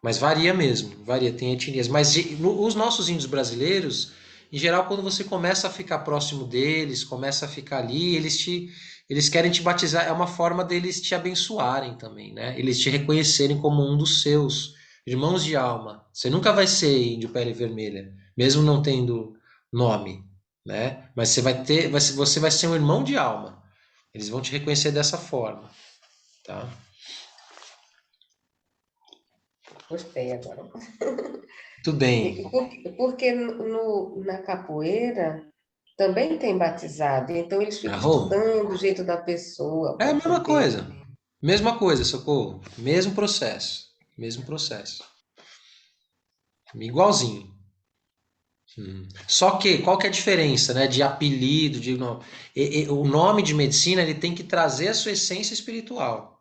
Mas varia mesmo, varia. Tem etnias. Mas os nossos índios brasileiros, em geral, quando você começa a ficar próximo deles, começa a ficar ali, eles querem te batizar. É uma forma deles te abençoarem também, né? Eles te reconhecerem como um dos seus irmãos de alma. Você nunca vai ser índio pele vermelha, mesmo não tendo nome, né? Mas você vai ser um irmão de alma. Eles vão te reconhecer dessa forma, tá? gostei agora. Tudo bem. Porque na capoeira também tem batizado, então eles ficam Arroba. estudando o jeito da pessoa É a para mesma poder. coisa. Mesma coisa, Socorro. Mesmo processo. Mesmo processo. Igualzinho. Só que, qual que é a diferença, né, de apelido, de nome? O nome de medicina, ele tem que trazer a sua essência espiritual,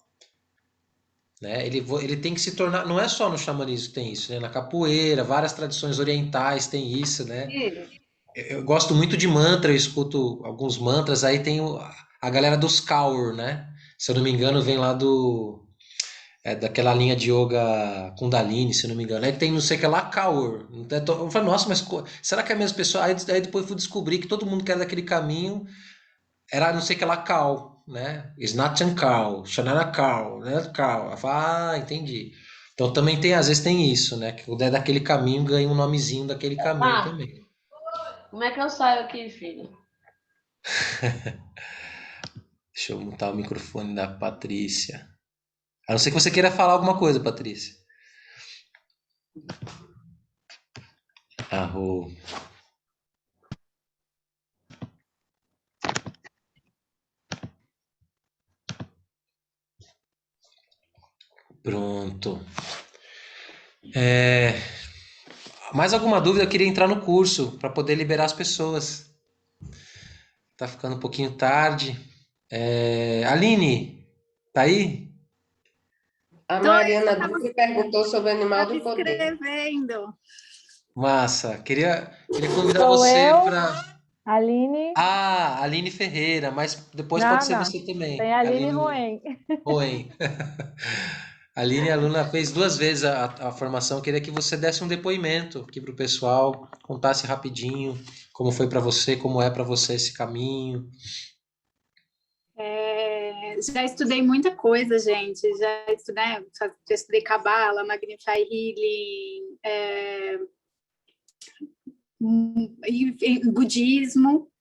né? Ele tem que se tornar, não é só no xamanismo que tem isso, né? Na capoeira, várias tradições orientais tem isso, né? Isso. Eu gosto muito de mantra, eu escuto alguns mantras, aí tem a galera dos Kaur, né? Se eu não me engano, vem lá daquela linha de yoga Kundalini, se eu não me engano. Aí tem não sei o que lá, Kaur. Eu falei, nossa, mas será que é a mesma pessoa? Aí depois eu fui descobrir que todo mundo que era daquele caminho era não sei o que lá, Kau, né? Snatchan Kau, Shanana Kau, né? Kau. Eu falei, ah, entendi. Então também tem, às vezes tem isso, né? Que o é daquele caminho ganha um nomezinho daquele caminho Ah, também. como é que eu saio aqui, filho? Deixa eu mutar o microfone da Patrícia. A não ser que você queira falar alguma coisa, Patrícia. Arro. Pronto. Mais alguma dúvida? Eu queria entrar no curso para poder liberar as pessoas. Tá ficando um pouquinho tarde. Aline, tá aí? A Tô, Mariana Duque perguntou sobre o animal estava do poder. escrevendo. Massa. Queria convidar Sou você eu, para. Aline. Ah, Aline Ferreira, mas depois pode Não, ser não. você também. Tem a Aline Aline Ruem. Oen. A Aline, a aluna, fez 2 vezes a formação. Queria que você desse um depoimento aqui para o pessoal, contasse rapidinho como foi para você, como é para você esse caminho. Já estudei muita coisa, gente. Já estudei Kabbalah, Magnify Healing, e budismo.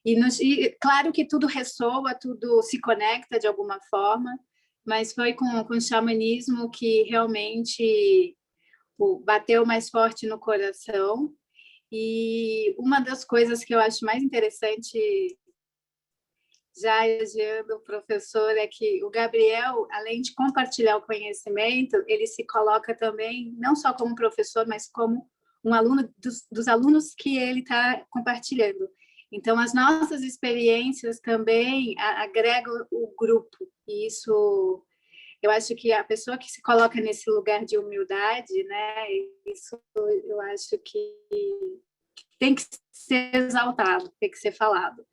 E claro que tudo ressoa, tudo se conecta de alguma forma, mas foi com o xamanismo que realmente bateu mais forte no coração. E uma das coisas que eu acho mais interessante, já elogiando o professor, é que o Gabriel, além de compartilhar o conhecimento, ele se coloca também, não só como professor, mas como um aluno dos alunos que ele está compartilhando. Então, as nossas experiências também agregam o grupo, e isso, eu acho que a pessoa que se coloca nesse lugar de humildade, né, isso eu acho que tem que ser exaltado, tem que ser falado.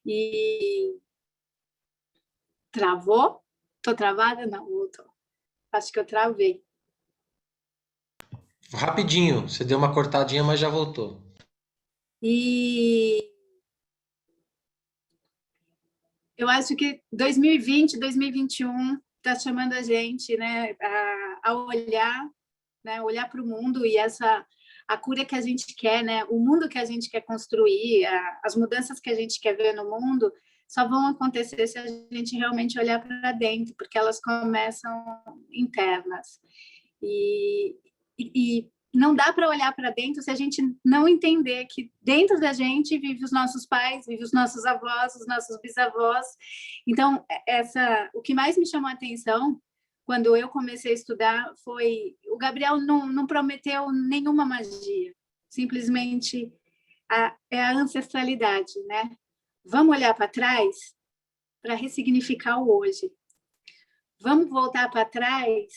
E travou? Tô travada? Não, tô. Acho que eu travei. Rapidinho, você deu uma cortadinha, mas já voltou. E eu acho que 2020, 2021 está chamando a gente, né, a olhar, né, olhar para o mundo e a cura que a gente quer, né, o mundo que a gente quer construir, as mudanças que a gente quer ver no mundo só vão acontecer se a gente realmente olhar para dentro, porque elas começam internas. E não dá para olhar para dentro se a gente não entender que dentro da gente vive os nossos pais, vive os nossos avós, os nossos bisavós. Então, o que mais me chamou a atenção quando eu comecei a estudar foi o Gabriel não prometeu nenhuma magia, simplesmente é a ancestralidade, né? Vamos olhar para trás para ressignificar o hoje. Vamos voltar para trás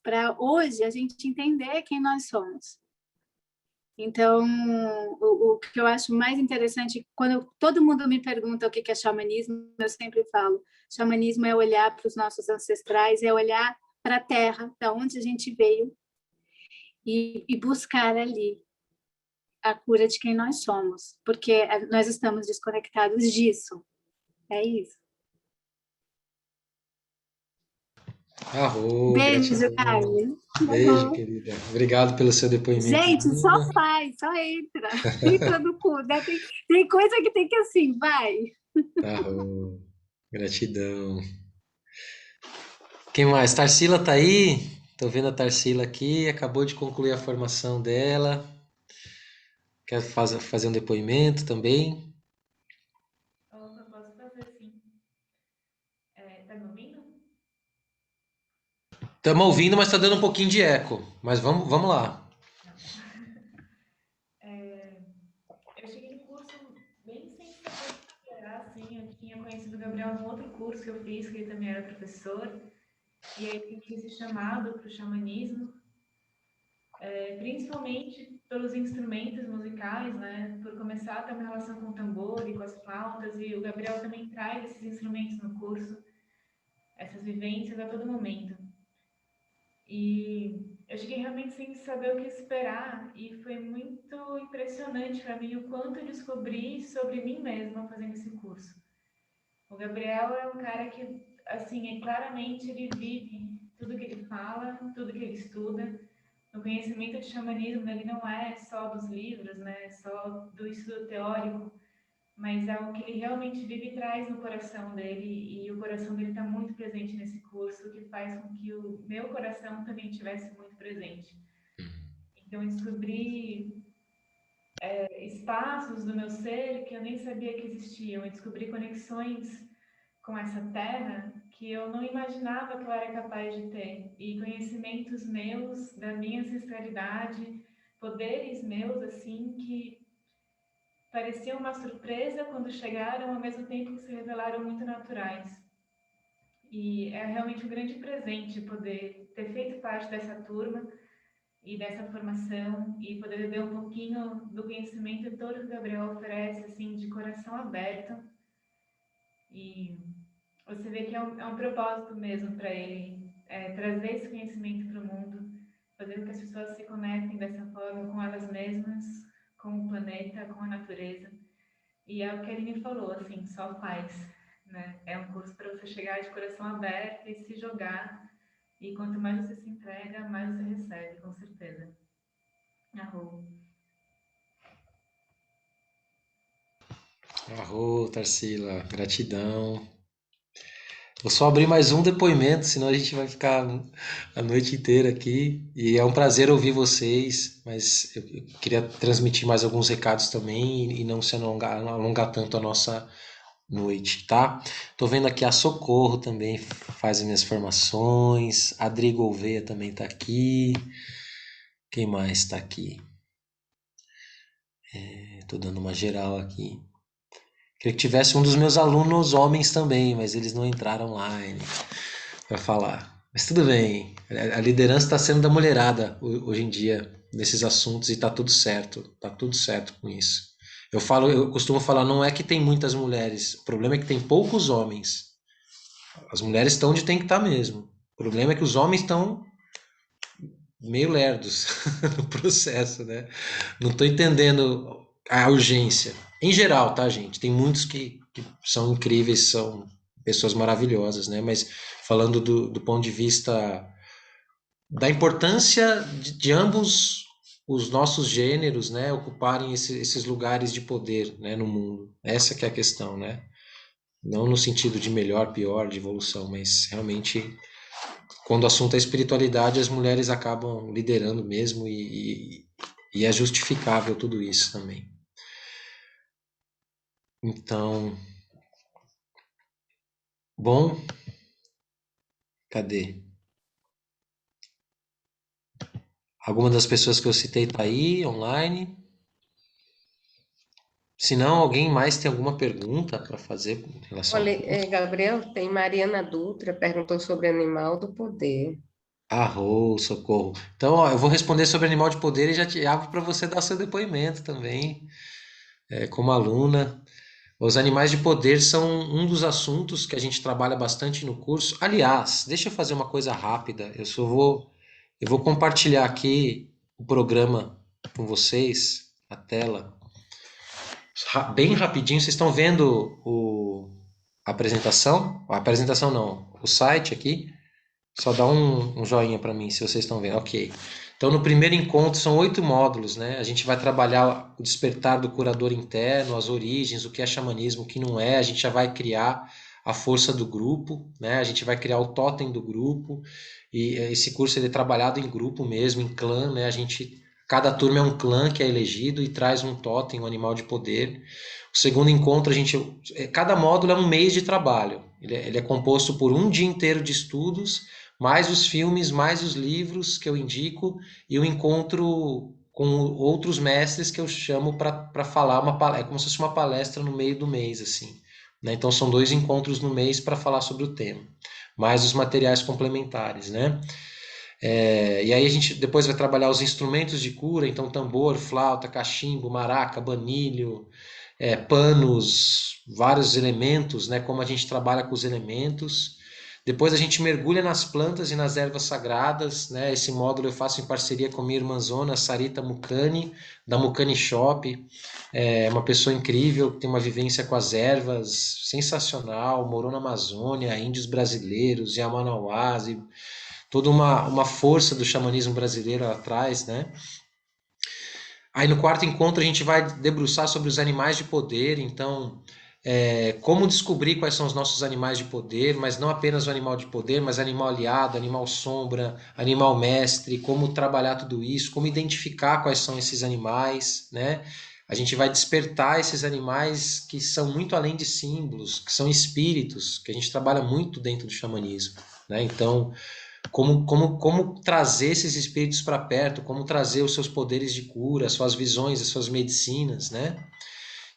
para hoje a gente entender quem nós somos. Então, o que eu acho mais interessante, quando todo mundo me pergunta o que é xamanismo, eu sempre falo, xamanismo é olhar para os nossos ancestrais, é olhar para a terra, da onde a gente veio, e buscar ali a cura de quem nós somos, porque nós estamos desconectados disso. É isso. Gratidão. Beijo, Carlos. Beijo, querida. Obrigado pelo seu depoimento. Gente, só faz, só entra. Entra no cu. Né? Tem coisa que tem que assim, vai. Gratidão. Quem mais? Tarsila tá aí? Tô vendo a Tarsila aqui, acabou de concluir a formação dela. Quer fazer um depoimento também? Eu posso fazer, sim. Tá me ouvindo? Estamos ouvindo, mas está dando um pouquinho de eco. Mas vamos lá. o Gabriel num outro curso que eu fiz, que ele também era professor, e aí eu fiz esse chamado para o xamanismo, principalmente pelos instrumentos musicais, né? Por começar a ter uma relação com o tambor e com as flautas, e o Gabriel também traz esses instrumentos no curso, essas vivências a todo momento. E eu cheguei realmente sem saber o que esperar, e foi muito impressionante para mim o quanto eu descobri sobre mim mesma fazendo esse curso. O Gabriel é um cara que, assim, claramente ele vive tudo que ele fala, tudo que ele estuda. O conhecimento de xamanismo ele não é só dos livros, né? Só do estudo teórico, mas é algo que ele realmente vive e traz no coração dele, e o coração dele está muito presente nesse curso, o que faz com que o meu coração também estivesse muito presente. Então, eu descobri espaços do meu ser que eu nem sabia que existiam, eu descobri conexões com essa terra que eu não imaginava que eu era capaz de ter, e conhecimentos meus, da minha ancestralidade, poderes meus, assim, que pareciam uma surpresa quando chegaram, ao mesmo tempo que se revelaram muito naturais. E é realmente um grande presente poder ter feito parte dessa turma e dessa formação, e poder beber um pouquinho do conhecimento todo que o Gabriel oferece, assim, de coração aberto. E você vê que é um propósito mesmo para ele, trazer esse conhecimento para o mundo, fazer com que as pessoas se conectem dessa forma com elas mesmas, com o planeta, com a natureza. E é o que ele me falou, assim, só faz, né? É um curso para você chegar de coração aberto e se jogar. E quanto mais você se entrega, mais você recebe, com certeza. Arro. Arro, Tarsila, gratidão. Vou só abrir mais um depoimento, senão a gente vai ficar a noite inteira aqui. E é um prazer ouvir vocês, mas eu queria transmitir mais alguns recados também e não se alongar tanto a nossa noite, tá? Tô vendo aqui a Socorro também faz as minhas formações, a Adri Gouveia também tá aqui. Quem mais tá aqui? Tô dando uma geral aqui. Queria que tivesse um dos meus alunos homens também, mas eles não entraram online para falar. Mas tudo bem, a liderança está sendo da mulherada hoje em dia nesses assuntos e tá tudo certo com isso. Eu costumo falar, não é que tem muitas mulheres, o problema é que tem poucos homens. As mulheres estão onde tem que estar mesmo. O problema é que os homens estão meio lerdos no processo, né? Não estou entendendo a urgência. Em geral, tá, gente? Tem muitos que são incríveis, são pessoas maravilhosas, né? Mas falando do ponto de vista da importância de ambos os nossos gêneros, né, ocuparem esses lugares de poder, né, no mundo. Essa que é a questão, né? Não no sentido de melhor, pior, de evolução, mas realmente quando o assunto é espiritualidade, as mulheres acabam liderando mesmo e é justificável tudo isso também. Então, bom, cadê? Alguma das pessoas que eu citei tá aí, online? Se não, alguém mais tem alguma pergunta para fazer em relação Olha, Gabriel, tem Mariana Dutra, perguntou sobre animal do poder. Socorro. Então, ó, eu vou responder sobre animal de poder e já te abro para você dar seu depoimento também, como aluna. Os animais de poder são um dos assuntos que a gente trabalha bastante no curso. Aliás, deixa eu fazer uma coisa rápida. Eu vou compartilhar aqui o programa com vocês, a tela. Bem rapidinho, vocês estão vendo a apresentação? A apresentação não, o site aqui. Só dá um joinha para mim se vocês estão vendo. Ok. Então, no primeiro encontro, são 8 módulos, né? A gente vai trabalhar o despertar do curador interno, as origens, o que é xamanismo, o que não é. A gente já vai criar a força do grupo, né? A gente vai criar o totem do grupo. E esse curso ele é trabalhado em grupo mesmo, em clã, né? Cada turma é um clã que é elegido e traz um totem, um animal de poder. O segundo encontro, cada módulo é um mês de trabalho. Ele é composto por um dia inteiro de estudos, mais os filmes, mais os livros que eu indico, e o encontro com outros mestres que eu chamo para falar é como se fosse uma palestra no meio do mês, assim. né? Então são 2 encontros no mês para falar sobre o tema, mais os materiais complementares, né? E aí a gente depois vai trabalhar os instrumentos de cura, então tambor, flauta, cachimbo, maraca, banilho, panos, vários elementos, né? Como a gente trabalha com os elementos. Depois a gente mergulha nas plantas e nas ervas sagradas, né? Esse módulo eu faço em parceria com minha irmãzona Sarita Mukani, da Mukani Shop. É uma pessoa incrível, que tem uma vivência com as ervas sensacional, morou na Amazônia, índios brasileiros, Yamanauás, e toda uma força do xamanismo brasileiro atrás, né? Aí no quarto encontro a gente vai debruçar sobre os animais de poder, então como descobrir quais são os nossos animais de poder, mas não apenas o animal de poder, mas animal aliado, animal sombra, animal mestre, como trabalhar tudo isso, como identificar quais são esses animais, né? A gente vai despertar esses animais que são muito além de símbolos, que são espíritos, que a gente trabalha muito dentro do xamanismo, né? Então, como trazer esses espíritos para perto, como trazer os seus poderes de cura, as suas visões, as suas medicinas, né?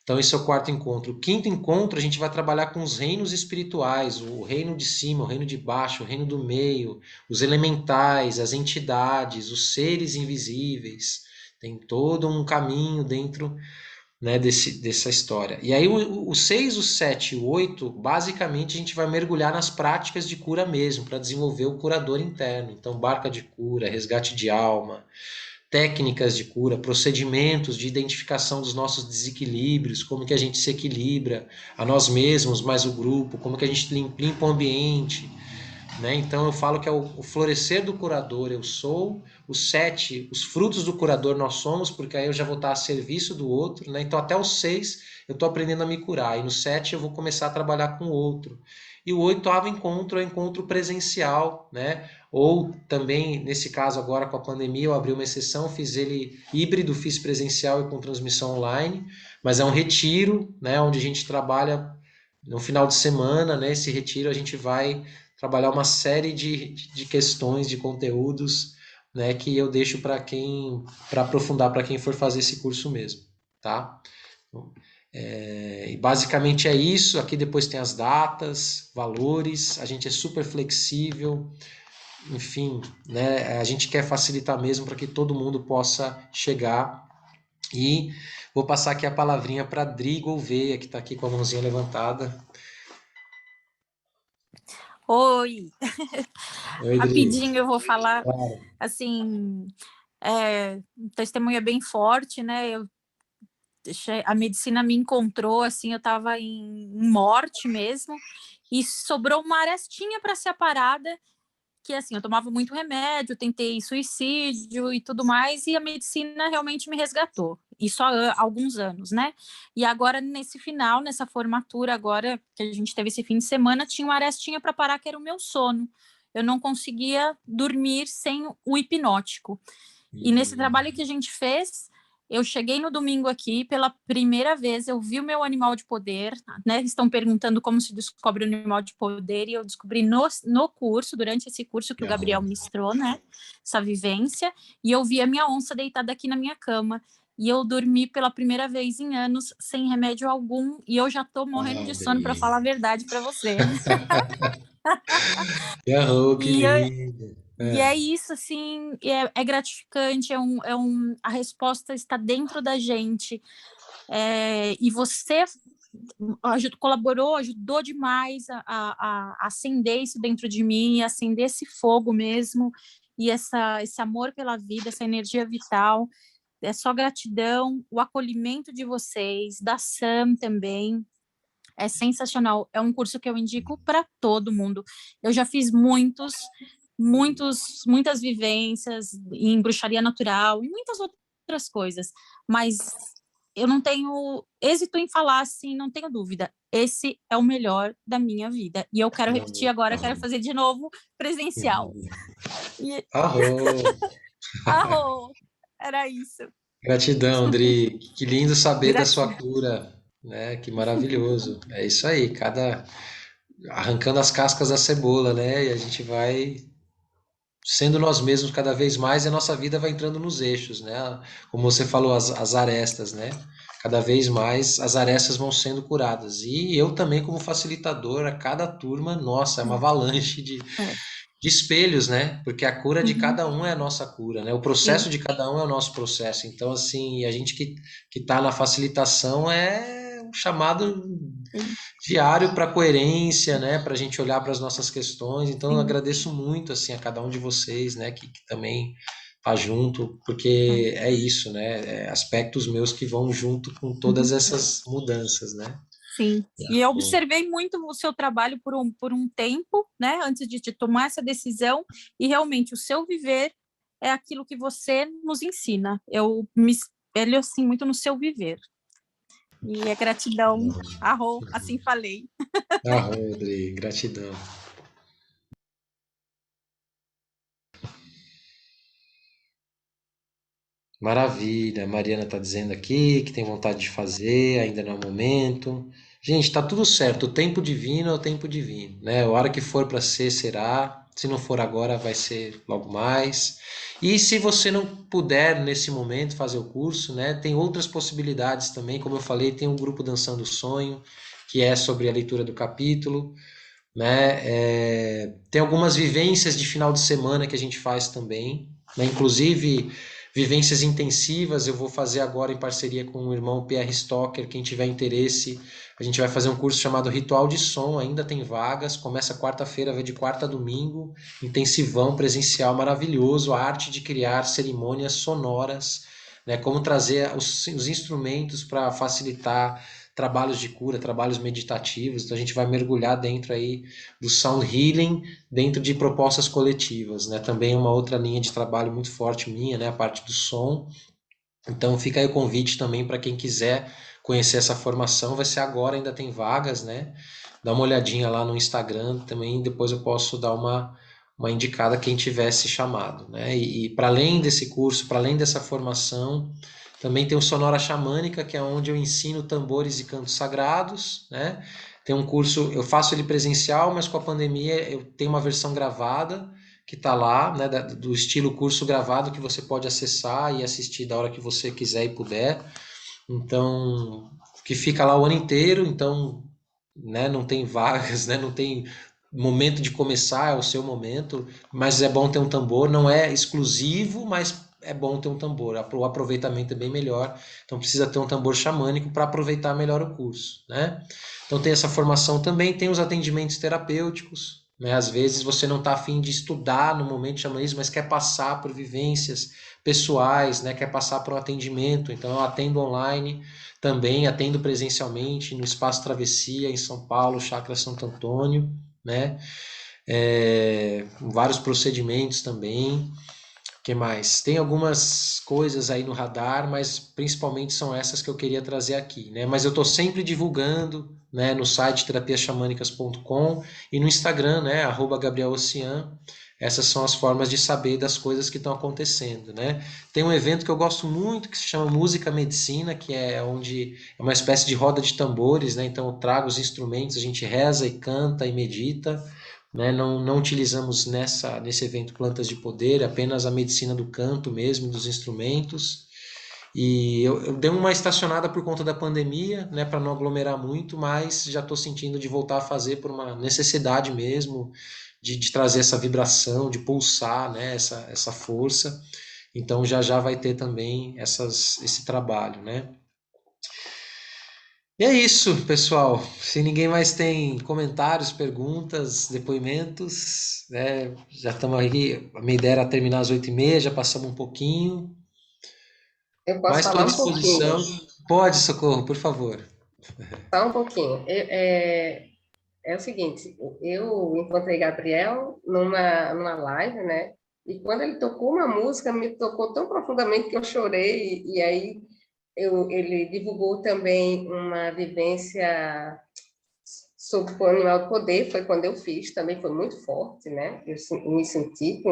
Então esse é o quarto encontro. O quinto encontro a gente vai trabalhar com os reinos espirituais, o reino de cima, o reino de baixo, o reino do meio, os elementais, as entidades, os seres invisíveis. Tem todo um caminho dentro, né, dessa história. E aí o 6, o 7 e o 8, basicamente a gente vai mergulhar nas práticas de cura mesmo, para desenvolver o curador interno. Então barca de cura, resgate de alma, técnicas de cura, procedimentos de identificação dos nossos desequilíbrios, como que a gente se equilibra a nós mesmos, mais o grupo, como que a gente limpa o ambiente, né? Então eu falo que é o florescer do curador eu sou, o 7, os frutos do curador nós somos, porque aí eu já vou estar a serviço do outro, né? Então até o 6 eu estou aprendendo a me curar, e no 7 eu vou começar a trabalhar com o outro. E o 8º encontro é o encontro presencial, né? Ou também, nesse caso agora com a pandemia, eu abri uma exceção, fiz ele híbrido, fiz presencial e com transmissão online, mas é um retiro, né? Onde a gente trabalha no final de semana, né? Esse retiro a gente vai trabalhar uma série de questões, de conteúdos, né? Que eu deixo para aprofundar para quem for fazer esse curso mesmo, tá? E basicamente é isso. Aqui depois tem as datas, valores, a gente é super flexível, enfim, né? A gente quer facilitar mesmo para que todo mundo possa chegar. E vou passar aqui a palavrinha para Dri Gouveia, que está aqui com a mãozinha levantada. Oi, Oi, Dri. Rapidinho eu vou falar, Claro. assim, um testemunho bem forte, né? A medicina me encontrou, assim, eu estava em morte mesmo, e sobrou uma arestinha para ser aparada, que, assim, eu tomava muito remédio, tentei suicídio e tudo mais, e a medicina realmente me resgatou, isso há alguns anos, né? E agora, nesse final, nessa formatura agora, que a gente teve esse fim de semana, tinha uma arestinha para parar, que era o meu sono. Eu não conseguia dormir sem o hipnótico. E nesse trabalho que a gente fez, eu cheguei no domingo aqui, pela primeira vez, eu vi o meu animal de poder, né? Estão perguntando como se descobre o animal de poder, e eu descobri no curso, durante esse curso que o Gabriel ministrou, né? Essa vivência, e eu vi a minha onça deitada aqui na minha cama, e eu dormi pela primeira vez em anos, sem remédio algum, e eu já tô morrendo de sono, para falar a verdade para você. Que lindo! E é isso, assim, é gratificante, a resposta está dentro da gente. E você colaborou, ajudou demais a acender isso dentro de mim, acender esse fogo mesmo, e esse amor pela vida, essa energia vital. É só gratidão, o acolhimento de vocês, da Sam também. É sensacional, é um curso que eu indico para todo mundo. Eu já fiz muitas vivências em bruxaria natural e muitas outras coisas, mas eu não tenho êxito em falar assim, não tenho dúvida. Esse é o melhor da minha vida. E eu quero repetir agora, quero fazer de novo presencial. Arro! Era isso. Gratidão, Dri. Que lindo saber da sua cura, né? Que maravilhoso. É isso aí, arrancando as cascas da cebola, né? E a gente vai sendo nós mesmos cada vez mais, e a nossa vida vai entrando nos eixos, né? Como você falou, as arestas, né? cada vez mais as arestas vão sendo curadas. E eu também, como facilitador, a cada turma, nossa, é uma avalanche de espelhos, né? Porque a cura de cada um é a nossa cura, né? O processo de cada um é o nosso processo. Então, assim, a gente que está na facilitação é um chamado diário para coerência, né? Para a gente olhar para as nossas questões. Então, eu agradeço muito, assim, a cada um de vocês, né? Que também tá junto, porque é isso, né? Aspectos meus que vão junto com todas essas mudanças, né? Sim, e eu observei muito o seu trabalho por um tempo, né, antes de tomar essa decisão, e realmente o seu viver é aquilo que você nos ensina. Eu me espelho, assim, muito no seu viver. E é gratidão, Arro, assim falei. Rodrigo, gratidão. Maravilha, a Mariana está dizendo aqui que tem vontade de fazer, ainda não é o momento. Gente, está tudo certo, o tempo divino é o tempo divino, né? A hora que for para ser, será. Se não for agora, vai ser logo mais. E se você não puder, nesse momento, fazer o curso, né? Tem outras possibilidades também, como eu falei, tem o grupo Dançando o Sonho, que é sobre a leitura do capítulo, né? Tem algumas vivências de final de semana que a gente faz também, né? Inclusive vivências intensivas, eu vou fazer agora em parceria com o irmão Pierre Stocker, quem tiver interesse, a gente vai fazer um curso chamado Ritual de Som, ainda tem vagas, começa quarta-feira, vai de quarta a domingo, intensivão, presencial, maravilhoso, a arte de criar cerimônias sonoras, né, como trazer os instrumentos para facilitar trabalhos de cura, trabalhos meditativos, então a gente vai mergulhar dentro aí do sound healing, dentro de propostas coletivas, né? Também uma outra linha de trabalho muito forte minha, né? A parte do som. Então fica aí o convite também para quem quiser conhecer essa formação, vai ser agora, ainda tem vagas, né? Dá uma olhadinha lá no Instagram também, depois eu posso dar uma indicada quem tivesse chamado, né? E para além desse curso, para além dessa formação, também tem o Sonora Xamânica, que é onde eu ensino tambores e cantos sagrados, né? Tem um curso, eu faço ele presencial, mas com a pandemia eu tenho uma versão gravada que está lá, né, do estilo curso gravado, que você pode acessar e assistir da hora que você quiser e puder. Então, que fica lá o ano inteiro, então, né, não tem vagas, né, não tem momento de começar, é o seu momento, mas é bom ter um tambor, não é exclusivo, mas é bom ter um tambor, o aproveitamento é bem melhor, então precisa ter um tambor xamânico para aproveitar melhor o curso, né? Então tem essa formação também, tem os atendimentos terapêuticos, né? Às vezes você não está afim de estudar no momento de xamanismo, mas quer passar por vivências pessoais, né? Quer passar por um atendimento, então eu atendo online, também atendo presencialmente no Espaço Travessia, em São Paulo, Chácara Santo Antônio, né? Vários procedimentos também. Que mais? Tem algumas coisas aí no radar, mas principalmente são essas que eu queria trazer aqui, né? Mas eu estou sempre divulgando, né, no site terapiaxamanicas.com e no Instagram, né, @GabrielOcean. Essas são as formas de saber das coisas que estão acontecendo, né? Tem um evento que eu gosto muito que se chama Música Medicina, que é onde é uma espécie de roda de tambores, né? Então eu trago os instrumentos, a gente reza e canta e medita, né? Não utilizamos nesse evento plantas de poder, apenas a medicina do canto mesmo, dos instrumentos. E eu dei uma estacionada por conta da pandemia, né, para não aglomerar muito, mas já estou sentindo de voltar a fazer por uma necessidade mesmo, de trazer essa vibração, de pulsar, né, essa força. Então já vai ter também esse trabalho, né? E é isso, pessoal. Se ninguém mais tem comentários, perguntas, depoimentos, né? Já estamos aqui. A minha ideia era terminar às 8h30, já passamos um pouquinho. Eu posso Mas estou à falar um disposição. pouquinho? Pode, Socorro, por favor. Só um pouquinho. É o seguinte, eu encontrei Gabriel numa live, né? E quando ele tocou uma música, me tocou tão profundamente que eu chorei. E aí ele divulgou também uma vivência sobre o animal do poder, foi quando eu fiz, também foi muito forte, né? Eu me senti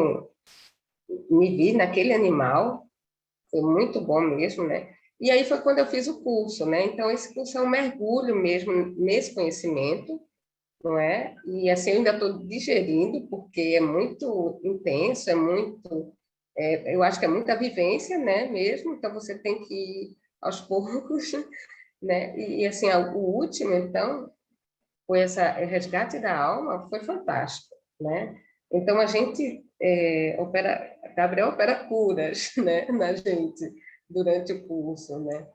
me vi naquele animal, foi muito bom mesmo, né? E aí foi quando eu fiz o curso, né? Então esse curso é um mergulho mesmo nesse conhecimento, não é? E assim eu ainda estou digerindo, porque é muito intenso, eu acho que é muita vivência, né? Mesmo, então você tem que aos poucos, né? E assim, o último, então, foi o resgate da alma, foi fantástico, né? Então, a gente Gabriel opera curas, né, na gente, durante o curso, né?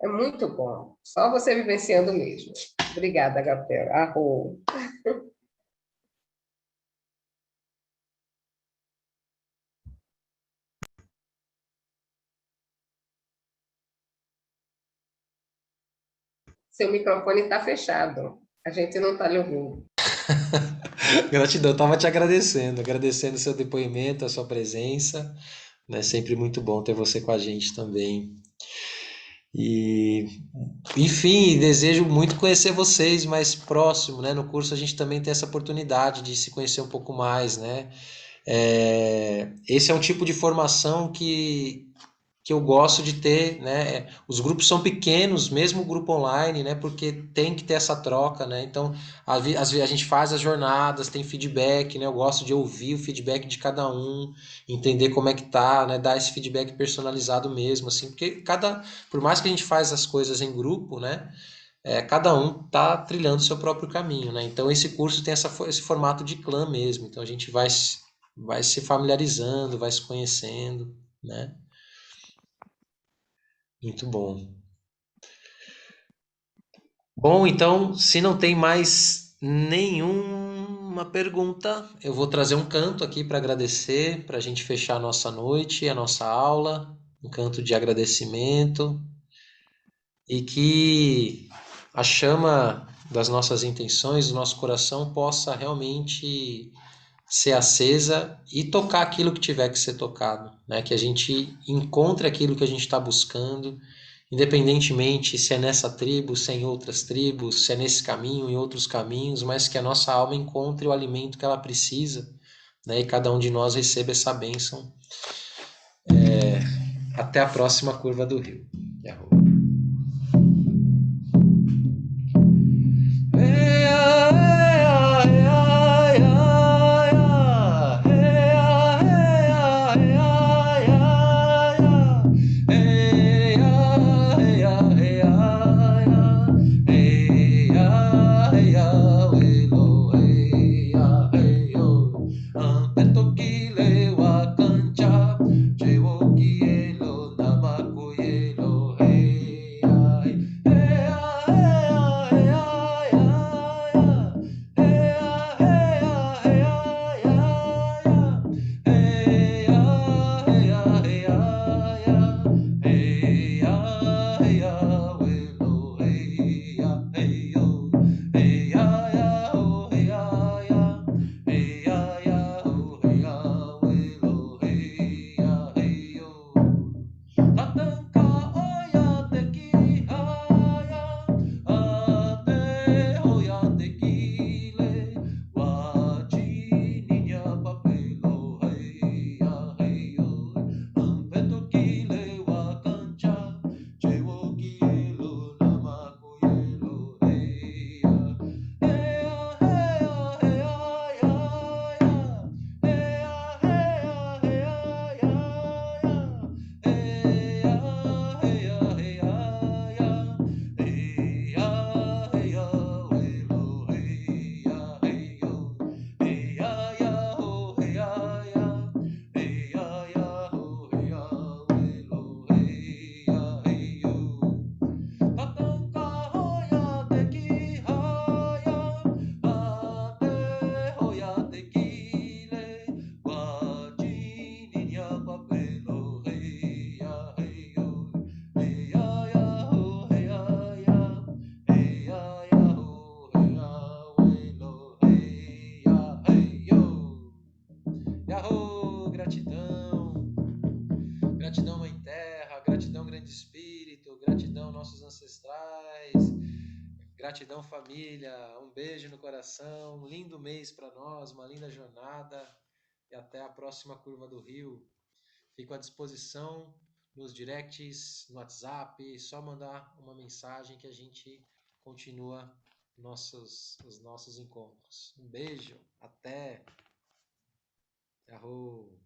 É muito bom. Só você vivenciando mesmo. Obrigada, Gabriel. Arro. Seu microfone está fechado. A gente não está lhe ouvindo. Gratidão, estava te agradecendo o seu depoimento, a sua presença, né? Sempre muito bom ter você com a gente também. E, enfim, desejo muito conhecer vocês mais próximo, né? No curso a gente também tem essa oportunidade de se conhecer um pouco mais, né? Esse é um tipo de formação que eu gosto de ter, né? Os grupos são pequenos, mesmo o grupo online, né? Porque tem que ter essa troca, né? Então, às vezes a gente faz as jornadas, tem feedback, né? Eu gosto de ouvir o feedback de cada um, entender como é que tá, né? Dar esse feedback personalizado mesmo, assim, porque por mais que a gente faz as coisas em grupo, né? Cada um tá trilhando o seu próprio caminho, né? Então, esse curso tem esse formato de clã mesmo. Então, a gente vai se familiarizando, vai se conhecendo, né? Muito bom. Bom, então, se não tem mais nenhuma pergunta, eu vou trazer um canto aqui para agradecer, para a gente fechar a nossa noite, a nossa aula, um canto de agradecimento, e que a chama das nossas intenções, do nosso coração, possa realmente ser acesa e tocar aquilo que tiver que ser tocado, né? Que a gente encontre aquilo que a gente está buscando, independentemente se é nessa tribo, se é em outras tribos, se é nesse caminho, em outros caminhos, mas que a nossa alma encontre o alimento que ela precisa, né? E cada um de nós receba essa bênção. Até a próxima curva do rio. Yahoo! Gratidão! Gratidão, Mãe Terra, gratidão, Grande Espírito, gratidão, nossos ancestrais, gratidão, família, um beijo no coração, um lindo mês para nós, uma linda jornada e até a próxima curva do rio. Fico à disposição nos directs, no WhatsApp, só mandar uma mensagem que a gente continua os nossos encontros. Um beijo, até! Yahoo!